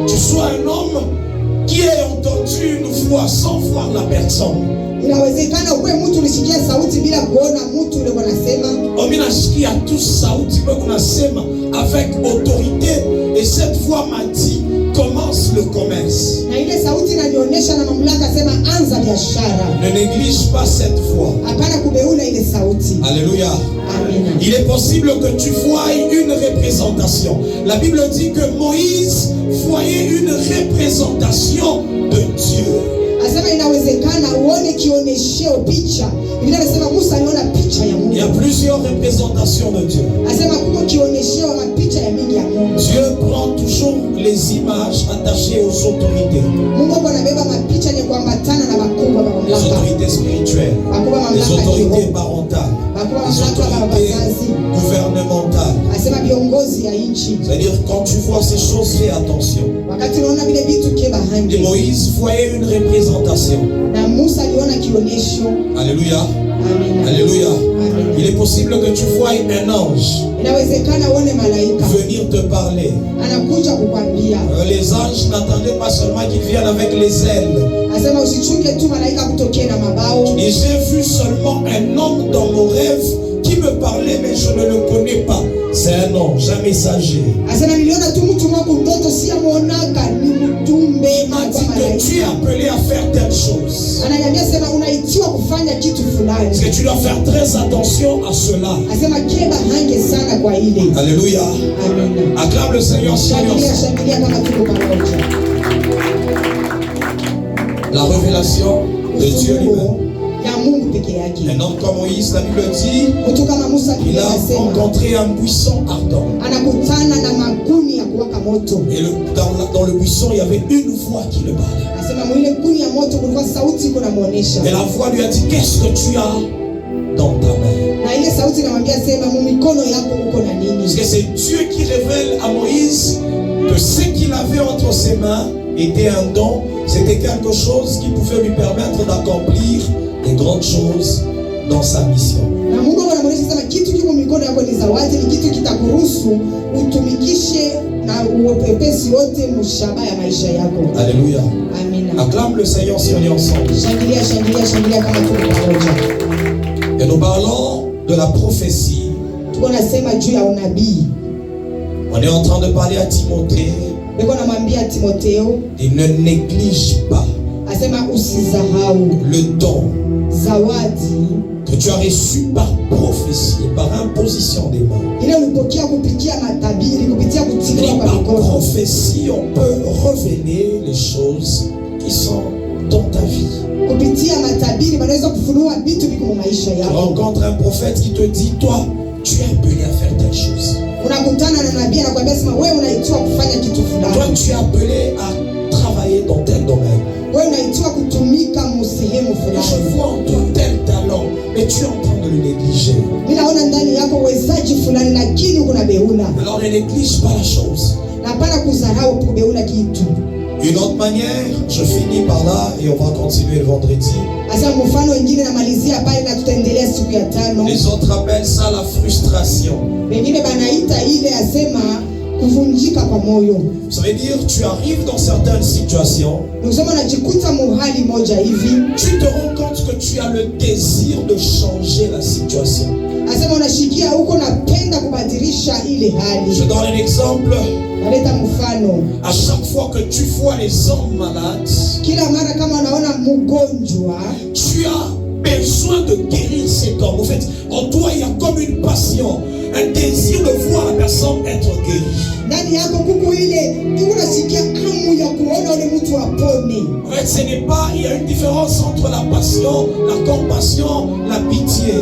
tu sois un homme qui ait entendu une voix sans voir la personne. Ominasikia tu sauti kunasema avec autorité et cette voix m'a dit commence le commerce. Ne néglige pas cette voix. Alléluia. Amen. Il est possible que tu voies une représentation. La Bible dit que Moïse voyait une représentation de Dieu. Il y a plusieurs représentations de Dieu. Dieu prend toujours les images attachées aux autorités. Les autorités spirituelles, les autorités parentales, les autorités gouvernementales. C'est-à-dire quand tu vois ces choses, fais attention. Et Moïse voyait une représentation. Alléluia. Amen. Alléluia. Amen. Il est possible que tu voies un ange venir te parler. Les anges n'attendaient pas seulement qu'ils viennent avec les ailes. Et j'ai vu seulement un homme dans mon rêve qui me parlait, mais je ne le connais pas. C'est un ange, un messager. Il m'a dit que tu es appelé à faire telle chose. Parce que tu dois faire très attention à cela. Alléluia. Amen. Acclame le Seigneur. La révélation de Dieu lui-même. Un homme comme Moïse, la Bible dit, il a rencontré un buisson ardent. Et dans le buisson, il y avait une voix qui le parlait. Et la voix lui a dit, qu'est-ce que tu as dans ta main? Parce que c'est Dieu qui révèle à Moïse que ce qu'il avait entre ses mains était un don. C'était quelque chose qui pouvait lui permettre d'accomplir des grandes choses dans sa mission. Alléluia. Acclame le Seigneur si on est ensemble. Et nous parlons de la prophétie. On est en train de parler à Timothée. Il ne néglige pas le don que que tu as reçu par prophétie, par imposition des mains. Et par prophétie, on peut révéler les choses qui sont dans ta vie. Tu rencontres un prophète qui te dit, toi, tu es appelé à faire telle chose. Toi, tu es appelé à travailler dans tel domaine. Je vois en toi tel talent, mais tu es en train de le négliger. Alors ne néglige pas la chose. Une autre manière, je finis par là et on va continuer le vendredi. Les autres appellent ça la frustration. Ça veut dire tu arrives dans certaines situations, tu te rends compte que tu as le désir de changer la situation. Je donne un exemple. À chaque fois que tu vois les hommes malades, tu as besoin de guérir cet homme. En fait, en toi, il y a comme une passion, un désir de voir la personne être guérie. En fait, ce n'est pas, il y a une différence entre la passion, la compassion, la pitié.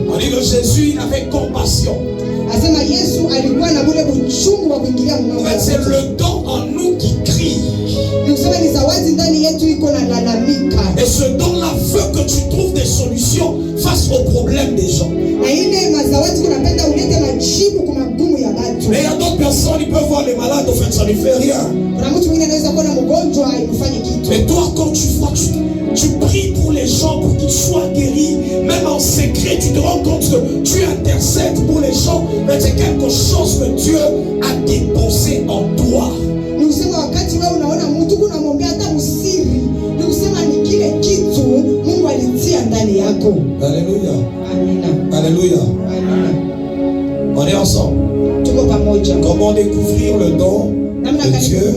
On dit que Jésus, il avait compassion. En fait, c'est le don en nous qui crie. Et ce don-là veut que tu trouves des solutions face aux problèmes des gens. Mais il y a d'autres personnes, ils peuvent voir les malades, en fait, ça ne fait rien. Mais toi, quand tu vois, tu pries pour les gens pour qu'ils soient guéris, même en secret, tu te rends compte que tu intercèdes pour les gens, mais c'est quelque chose que Dieu a déposé en toi. Alléluia. Alléluia. On est ensemble. Comment découvrir le don que Dieu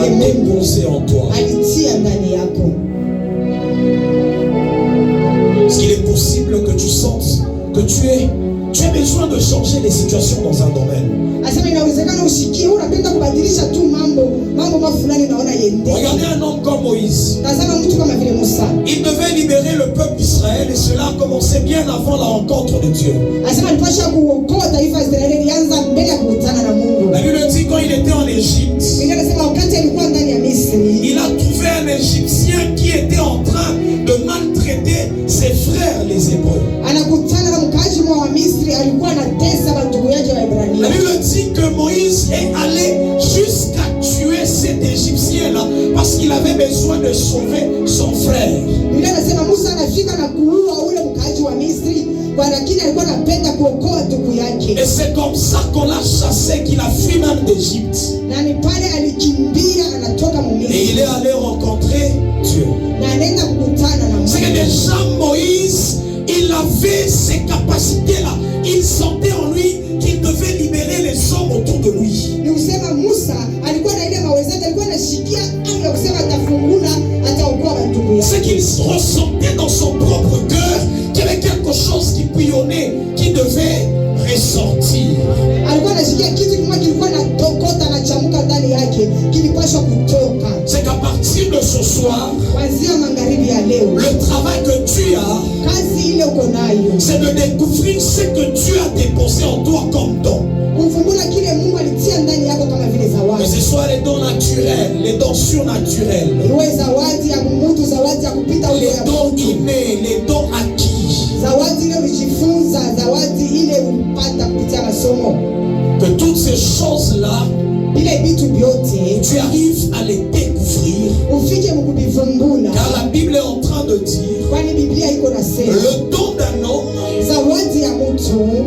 a déposé en toi? Est-ce qu'il est possible que tu sentes que tu as besoin de changer les situations dans un domaine? Regardez un homme comme Moïse. Il devait libérer le peuple d'Israël et cela a commencé bien avant la rencontre de Dieu. La Bible dit quand il était en Égypte, il a trouvé un Égyptien qui était en train de maltraiter ses frères les Hébreux. La Bible dit que Moïse est allé jusqu'à tuer cet Égyptien-là parce qu'il avait besoin de sauver son frère. Et c'est comme ça qu'on l'a chassé, qu'il a fui même d'Égypte. Et il est allé rencontrer Dieu. C'est que déjà Moïse, il avait ces capacités-là. Il sentait en lui qu'il devait libérer les hommes autour de lui. C'est qu'il ressentait dans son propre cœur qu'il y avait quelque chose qui bouillonnait, qui devait ressortir. C'est qu'à partir de ce soir, le travail que tu as, c'est de découvrir ce que Dieu a déposé en toi comme don. Que ce soit les dons naturels, les dons surnaturels, les dons innés, les dons acquis. Que toutes ces choses-là, tu arrives à les découvrir. Car la Bible est en train de dire, le don d'un homme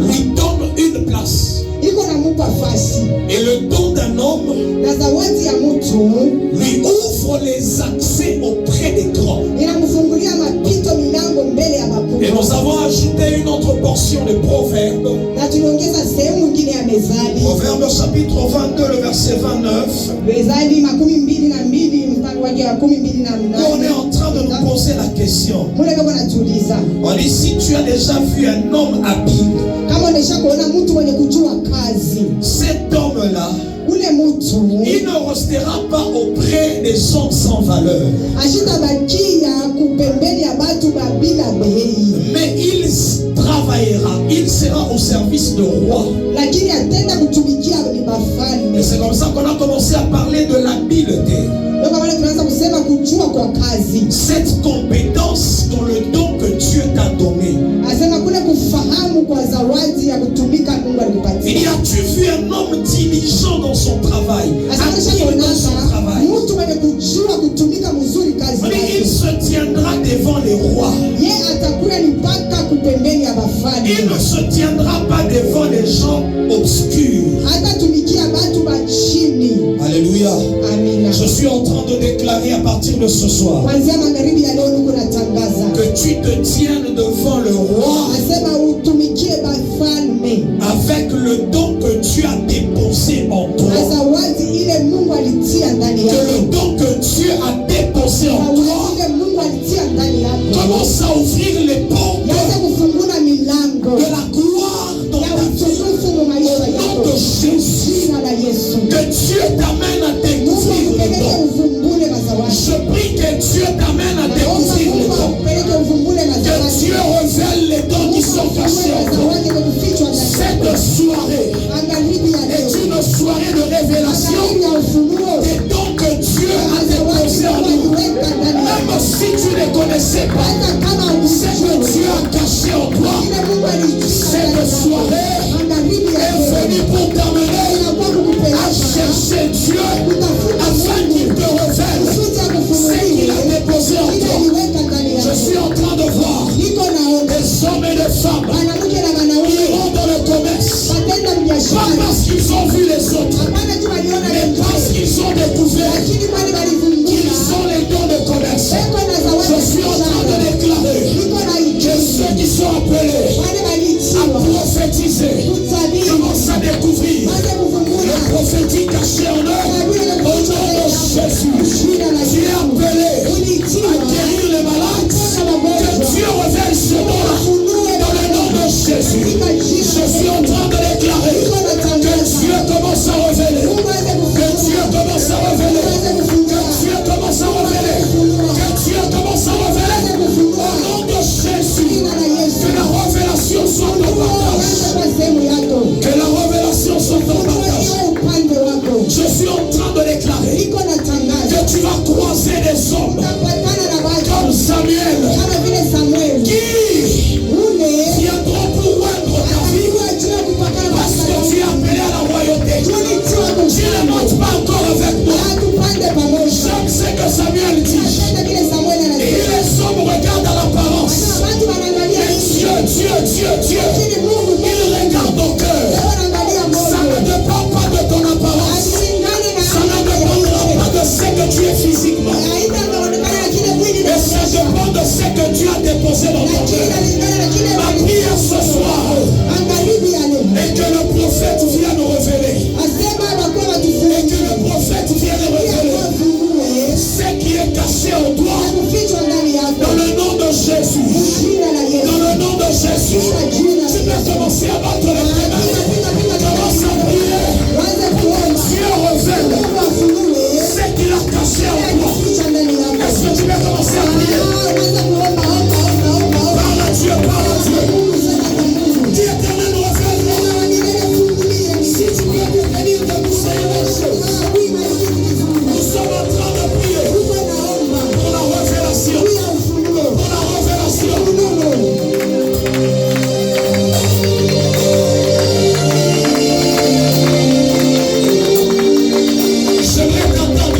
lui donne une place. Et le don d'un homme lui ouvre les accès auprès des grands. Et nous avons ajouté une autre portion de Proverbes Proverbe chapitre 22, le verset 29. On est en train de nous poser la question. On dit, si tu as déjà vu un homme habile, cet homme-là, il ne restera pas auprès des hommes sans valeur, mais il travaillera, il sera au service du roi. Et c'est comme ça qu'on a commencé à parler de l'habileté. Cette compétence dans le don que Dieu t'a donné. Il a-tu vu un homme diligent dans son travail? Il se tiendra devant les rois. Il ne se tiendra pas devant les gens obscurs. Alléluia. Je suis en train de déclarer à partir de ce soir que tu te tiennes devant le roi avec le don que Dieu a déposé en toi. Que le don que Dieu a déposé en toi commence à ouvrir les portes de la gloire dans ta vie. Au nom de Jésus, que Dieu t'amène à découvrir le don. Je prie que Dieu t'amène à découvrir le don. Que Dieu révèle les dons qui sont cachés en toi. Cette soirée est une soirée de révélation des dons que Dieu a déposés en nous. Même si tu ne connaissais pas ce que Dieu a caché en toi, cette soirée est venue pour t'amener à chercher Dieu afin qu'il te révèle ce qu'il a déposé en toi. Je suis en train de voir des hommes et des femmes qui vont dans le commerce, pas parce qu'ils ont vu les autres, mais parce qu'ils ont découvert qu'ils ont les dons de commerce. Je suis en train de déclarer que ceux qui sont appelés à prophétiser commencent à découvrir le prophétique caché en eux. Au nom de Jésus, tu es appelé à guérir les malades. Que Dieu révèle ce nom-là dans le nom de Jésus. Je suis en train de déclarer que Dieu commence à révéler, que Dieu commence à révéler, que Dieu commence à révéler, que Dieu commence à révéler. Au nom de Jésus, que la révélation soit en partage. Que la révélation soit en partage. Je suis en train de déclarer que tu vas croiser des hommes comme Samuel qui viendront pour oindre ta vie parce que tu es appelé à la royauté. Tu ne montes pas encore avec moi. J'aime ce que Samuel dit. Et les hommes regardent à l'apparence. Mais Dieu, il regarde au cœur. Ça ne dépend pas de ton apparence. Ça ne dépendra pas de ce que tu es physiquement. Mais ça dépend de ce que Dieu a déposé dans ton cœur. Ma prière ce soir est que le prophète vienne nous révéler. Et que le prophète vienne révéler ce qui est caché en toi. Dans le nom de Jésus. Dans le nom de Jésus. Tu peux commencer à battre les mains. Commence à prier. Dieu révèle ce qu'il a caché en toi. Est-ce que tu peux commencer à prier? Parle à Dieu, parle à Dieu. Dis Éternel, révèle-moi. Si tu veux venir de nous, c'est une chose. Nous sommes en train de prier pour la révélation. Pour la révélation. J'aimerais t'entendre.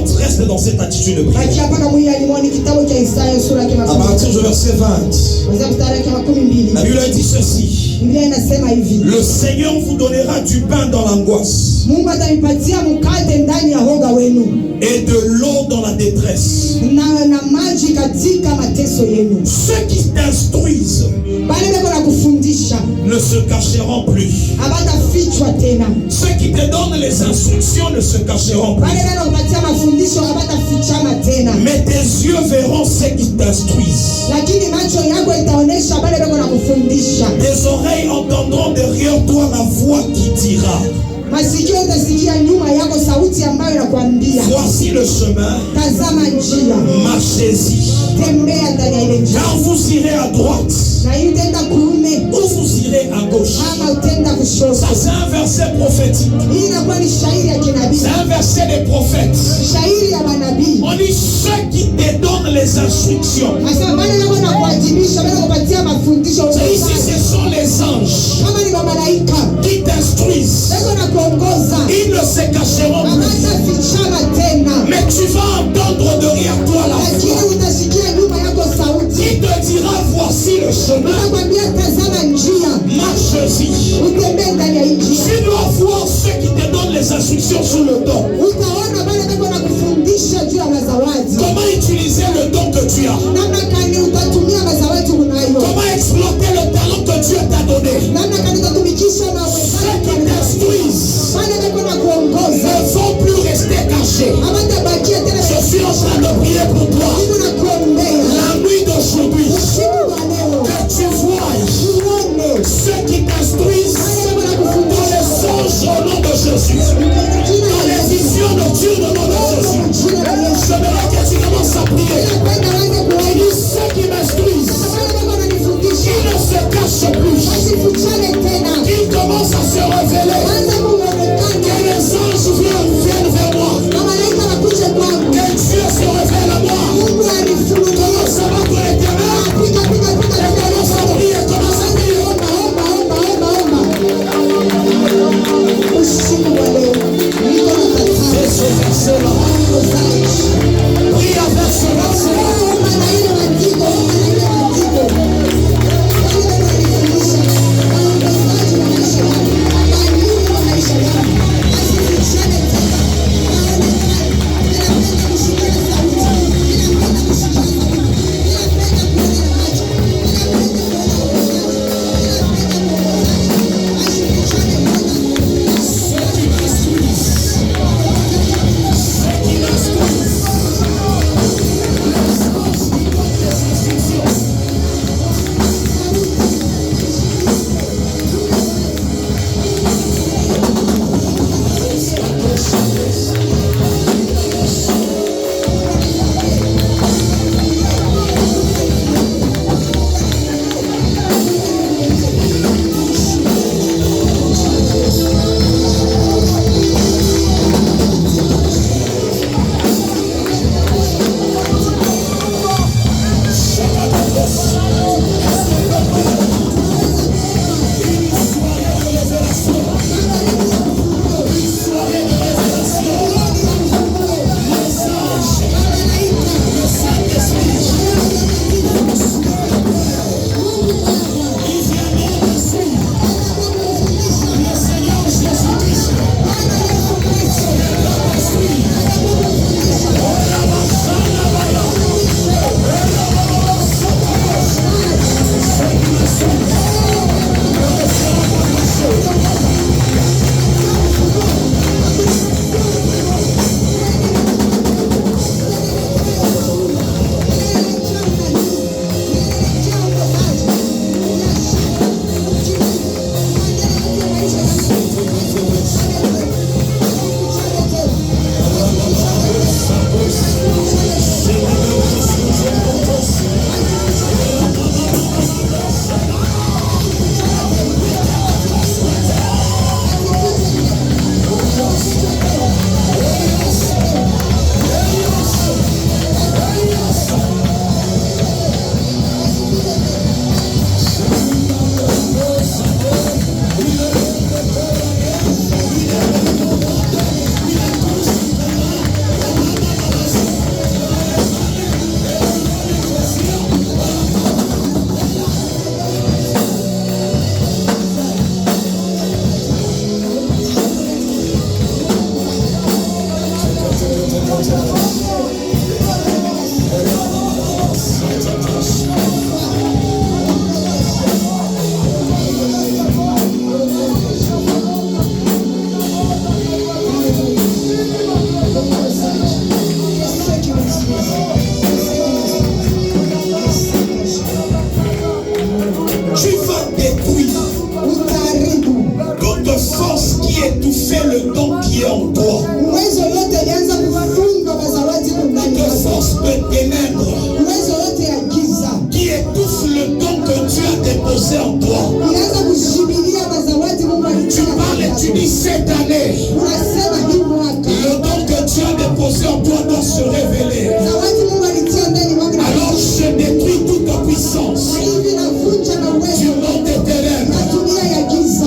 compte, reste dans cette attitude de prière. À partir du verset 20, la Bible a dit ceci: le Seigneur vous donnera du pain dans l'angoisse et de l'eau dans la détresse. Ceux qui t'instruisent ne se cacheront plus. Ceux qui te donnent les instructions ne se cacheront plus. Mais tes yeux verront ceux qui t'instruisent. Tes oreilles entendront derrière toi la voix qui dira: voici le chemin, marchez-y. Car vous irez à droite ou vous irez à gauche. Ça, c'est un verset prophétique. C'est un verset des prophètes. On dit ceux qui te donnent les instructions. Ici, ce sont les anges qui t'instruisent. Ils ne se cacheront plus. Mais tu vas entendre derrière toi la voix qui te dira: voici le chemin, marche-y. Tu dois voir ceux qui te donnent les instructions sur le don. Comment utiliser le don que tu as? Comment exploiter le talent que Dieu t'a donné? Ceux qui t'instruisent ne vont plus rester cachés. Je suis en train de prier pour toi. La nuit d'aujourd'hui, que tu vois ceux qui t'instruisent dans les songes au nom de Jésus, dans les visions nocturnes au nom de Jésus. Je veux que tu commences à prier. Il dit: ceux qui m'instruisent, ils ne se cachent plus. Qu'ils commencent à se révéler. Que les anges viennent vers moi. Que Dieu se révèle à moi. Commence à battre l'éternel. Commence à prier, commence à prier. C'est ce verset-là. Prie avec ce verset-là. qui étouffait le don qui est en toi. De force de ténèbres qui étouffe le don que Dieu a déposé en toi. Tu parles et tu dis cette année, le don que Dieu a déposé en toi doit se révéler. Alors je détruis toute puissance du monde des ténèbres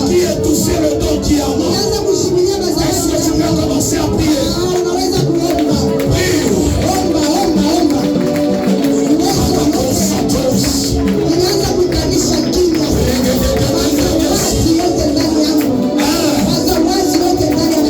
qui étouffait le don qui est en moi. Est-ce que tu peux commencer à prier? Wazi wote ndani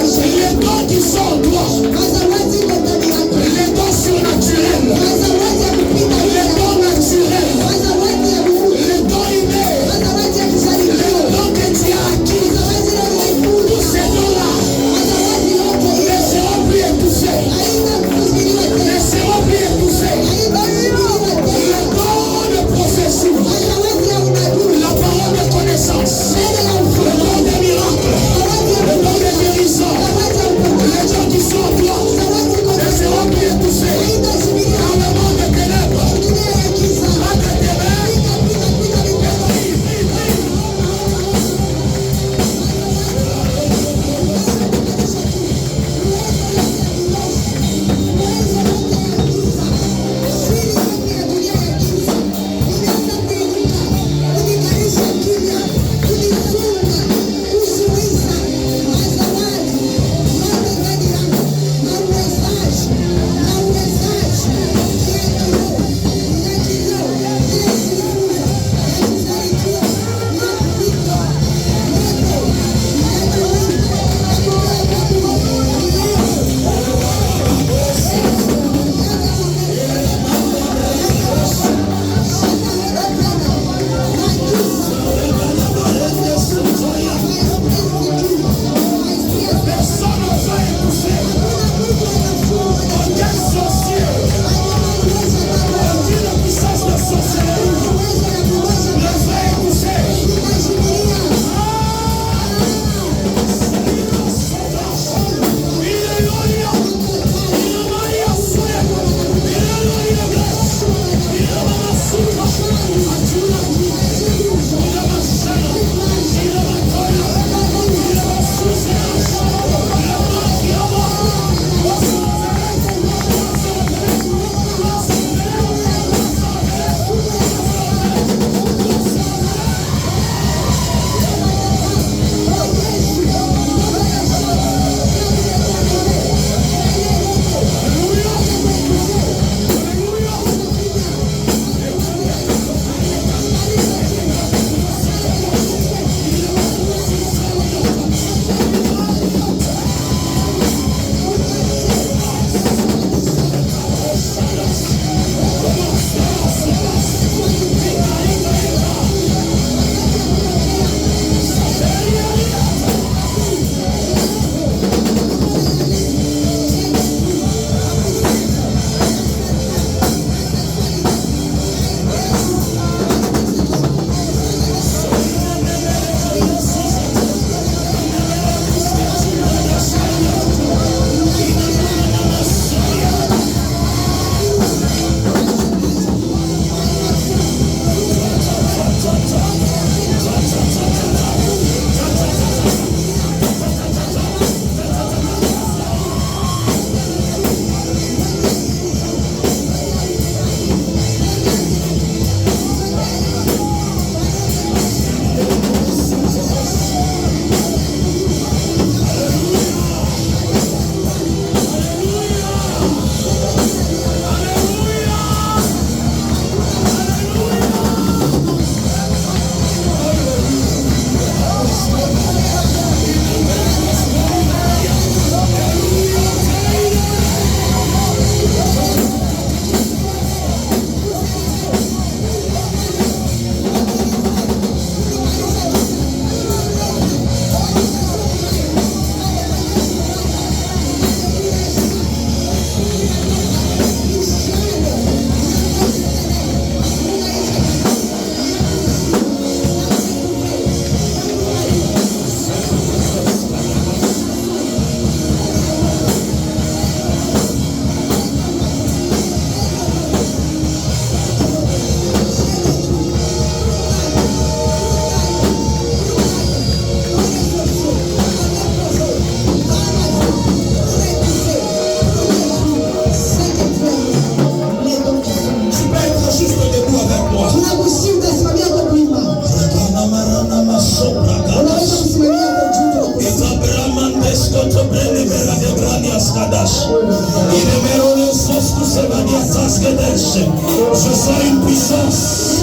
Je sens une puissance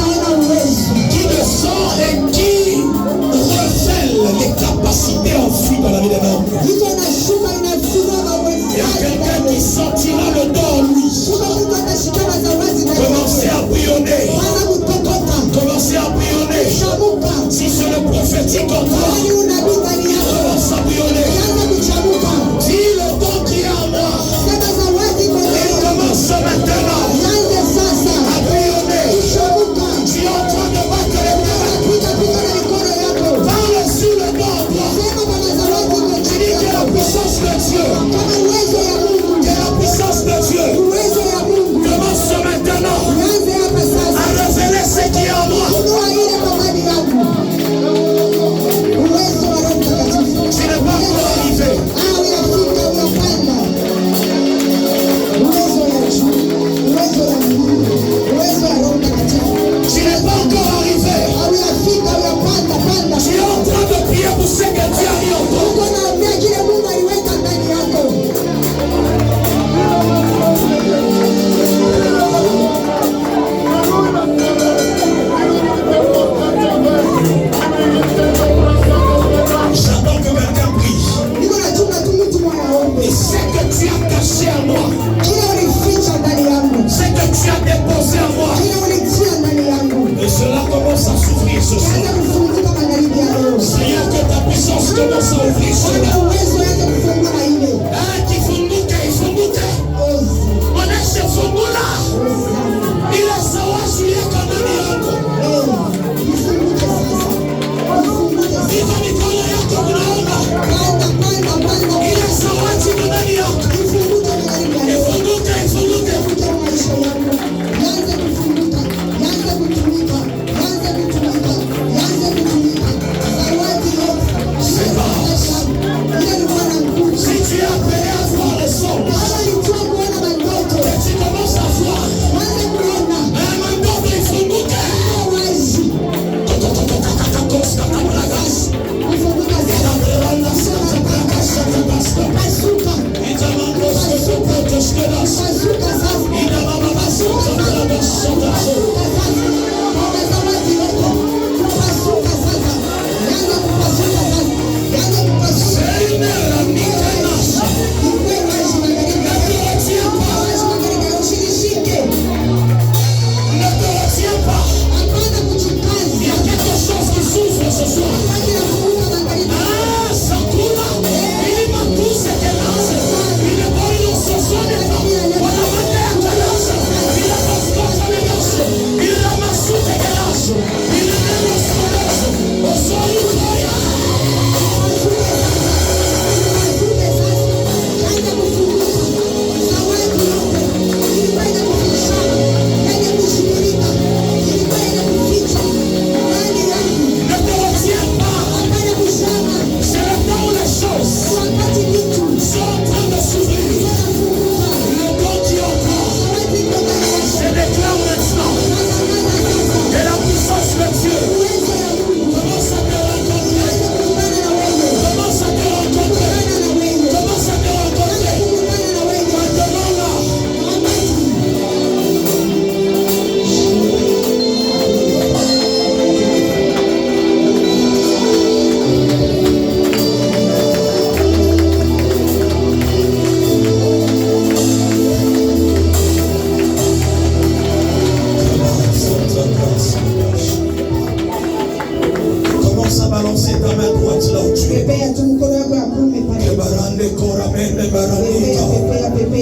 qui descend et qui recèle les capacités enfuies dans la vie d'un homme. Il y a quelqu'un qui sentira le don en lui. Commencez à bouillonner. Commencez à bouillonner. Si c'est le prophétique en toi, commence à bouillonner. Dis le don qui est en moi. Il commence maintenant à bouillonner. Tu es en train de battre les mains. Parle sur le don en toi. Tu dis qu'il y a la puissance de Dieu. Il y a la puissance de Dieu. Commence maintenant à révéler ce qui est en moi. Tu n'es pas encore arrivé. Tu n'es pas encore arrivé. Tu es en train de prier pour ce que Dieu a mis en toi. J'attends que quelqu'un prie. Et ce que tu as caché à moi, ce que tu as déposé à moi, et cela commence à s'ouvrir ce soir. Seigneur, que ta puissance commence à ouvrir cela. Oneshe fungula. Ile sawa suye kanani yako. Iko mikono yako unaona. Ile sawa kanani yako. Ifunguke. Si tu es appelé à voir le son, tu commences à voir.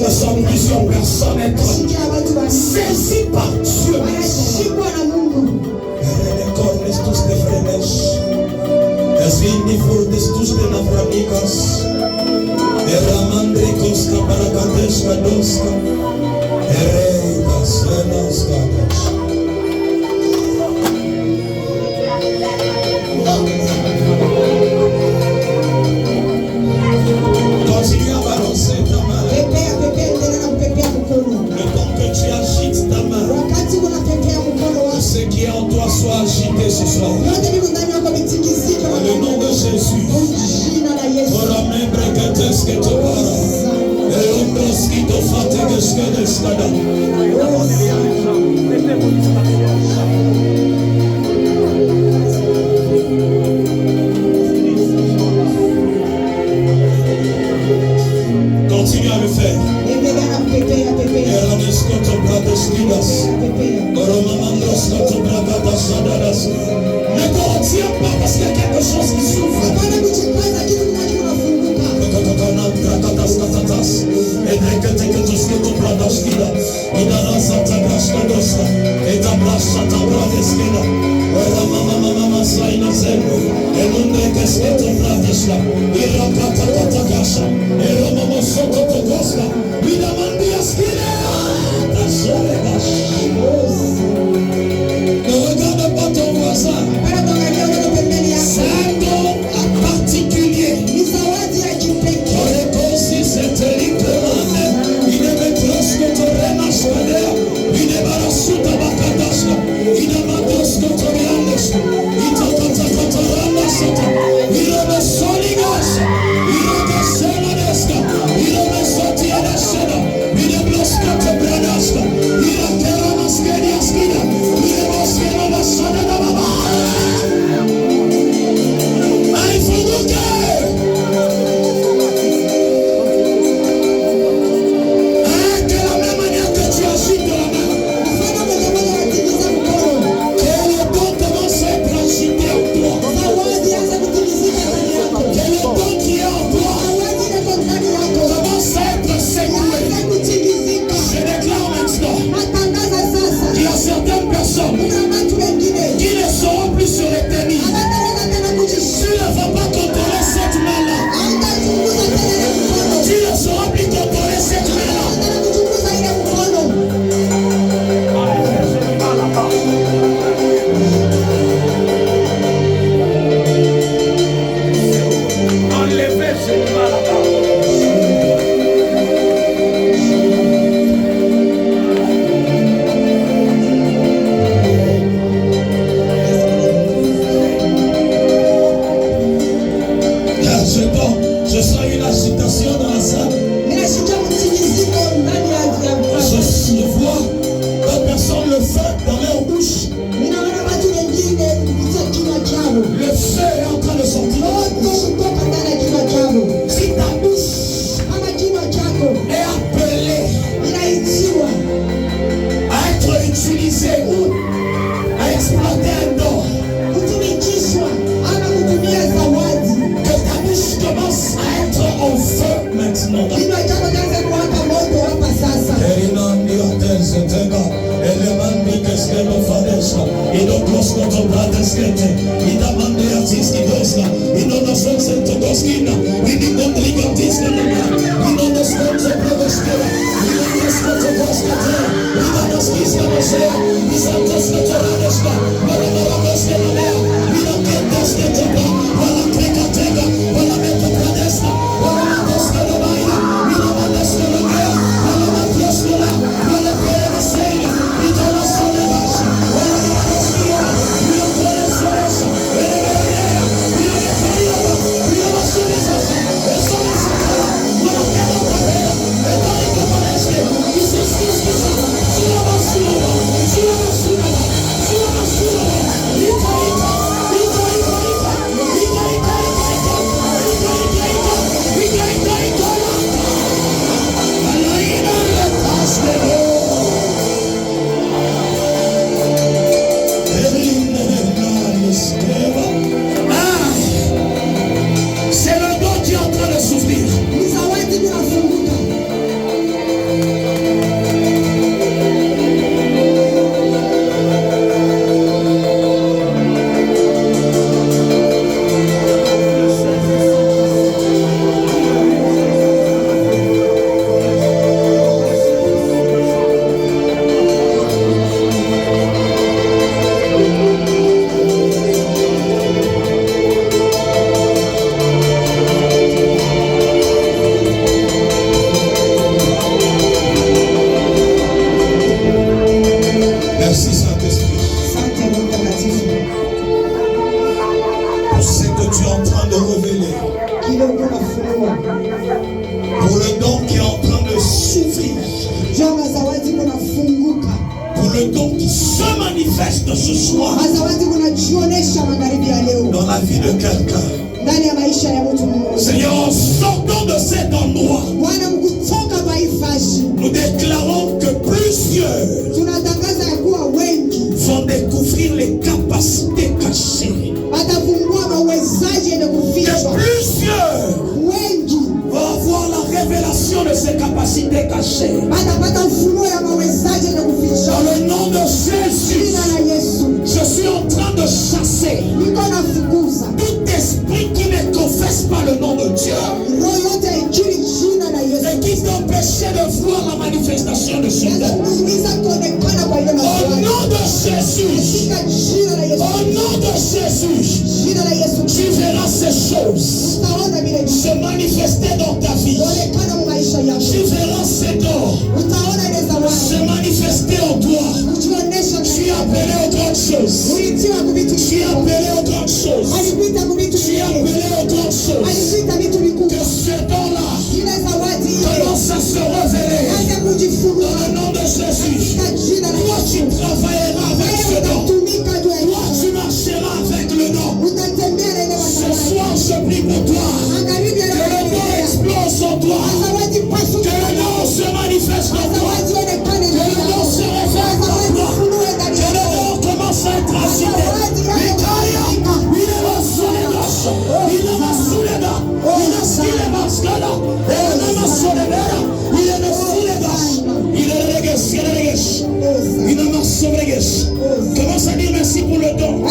Je sens plusieurs personnes être saisies par Dieu. Continue à balancer ta main. Le temps que tu agites ta main, que ce qui est en toi soit agité ce soir. Dans le nom de Jésus. Continue à le faire. Ne te retiens pas parce qu'il y a quelque chose qui souffre. Ne regarde pas ton voisin. C'est un don particulier. Pour le don qui est en train de souffrir le don qui se manifeste ce soir dans la vie de quelqu'un. Seigneur, en sortant de cet endroit, nous déclarons que plusieurs vont découvrir les capacités cachées. Que plusieurs vont avoir la révélation de ces capacités cachées. Dans le nom de Jésus, je suis en train de chasser tout esprit qui ne confesse pas le nom de Dieu et qui t'empêchait de voir la manifestation de ce nom. Au nom de Jésus, au nom de Jésus, tu verras ces choses se manifester dans ta vie. Tu verras ces dons se manifester en toi. Tu es appelé aux grandes choses. Tu es appelé aux grandes choses. Tu es appelé aux grandes choses. Que ce don-là commence à se révéler dans le nom de Jésus. Toi, tu travailleras avec ce don. Toi, tu marcheras avec le don. Ce soir, je prie pour toi. Que le don explose en toi. Que le don se manifeste en toi. Que le don se révèle en toi. Que le don commence à être agité. Commence à dire merci pour le don. Pour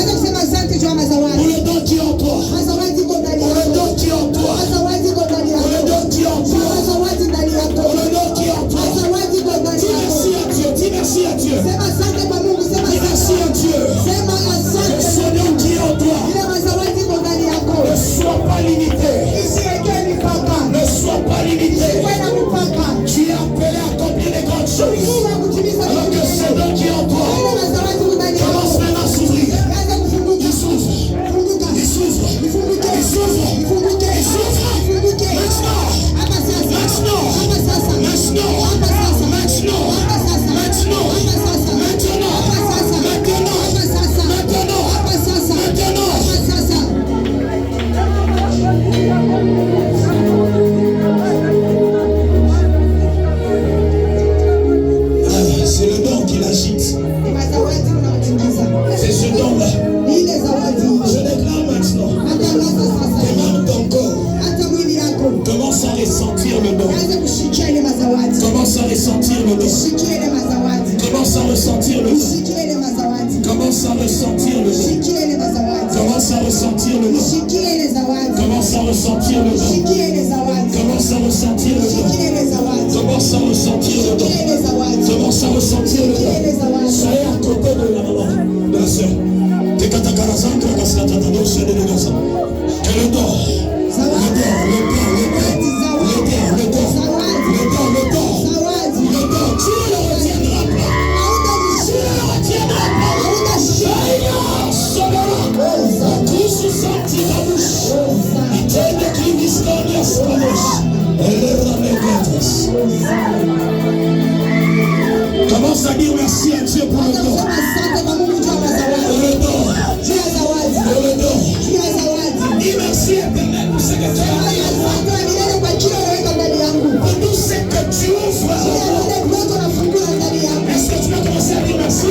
le don qui est en toi. Pour le don qui est en toi. Pour le don qui est en toi. Pour le don qui est en toi. Dis merci à Dieu. Dis merci à Dieu. Dis merci à Dieu. Que ce don qui est en toi ne soit pas limité. Ne soit pas limité. Tu es appelé à accomplir les grandes choses. Alors que ce don qui est en toi commence maintenant à s'ouvrir. Il s'ouvre. Il s'ouvre. Il s'ouvre. Il s'ouvre. C'est le don qui l'agite. C'est ce don-là. Je déclare maintenant que même ton corps commence à ressentir le don. Commence à ressentir le don. Commence à ressentir le don. Commence à ressentir le don. Commence à ressentir le don. Commence à ressentir le don. Commence à ressentir le don. Commence à ressentir le don. Commence à ressentir le don. Soyez à côté de la maman, de la soeur. Que le don. Tu ne le retiendras pas. Tu ne le retiendras pas. Seigneur, tous se sentir la bouche. Il t'aide qui discorde la scolaire. Elle est dans les lettres. Commence à dire merci à Dieu pour le don. Pour le don. Pour le don. Dis merci éternel pour ce que tu as fait. Pour tout ce que tu ouvres. Est-ce que tu vas commencer à dire merci?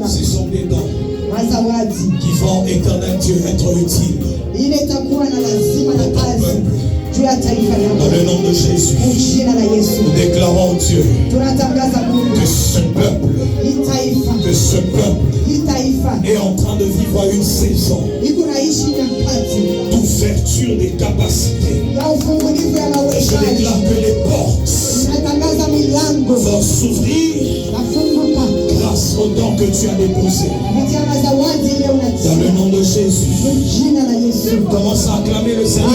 Ce sont des dons qui vont, éternel Dieu, être utiles dans le nom de Jésus. Nous déclarons, Dieu, que ce peuple est en train de vivre une saison d'ouverture des capacités. Je déclare que les portes vont s'ouvrir grâce au don que tu as déposé. Dans le nom de Jésus. Commence à acclamer le Seigneur.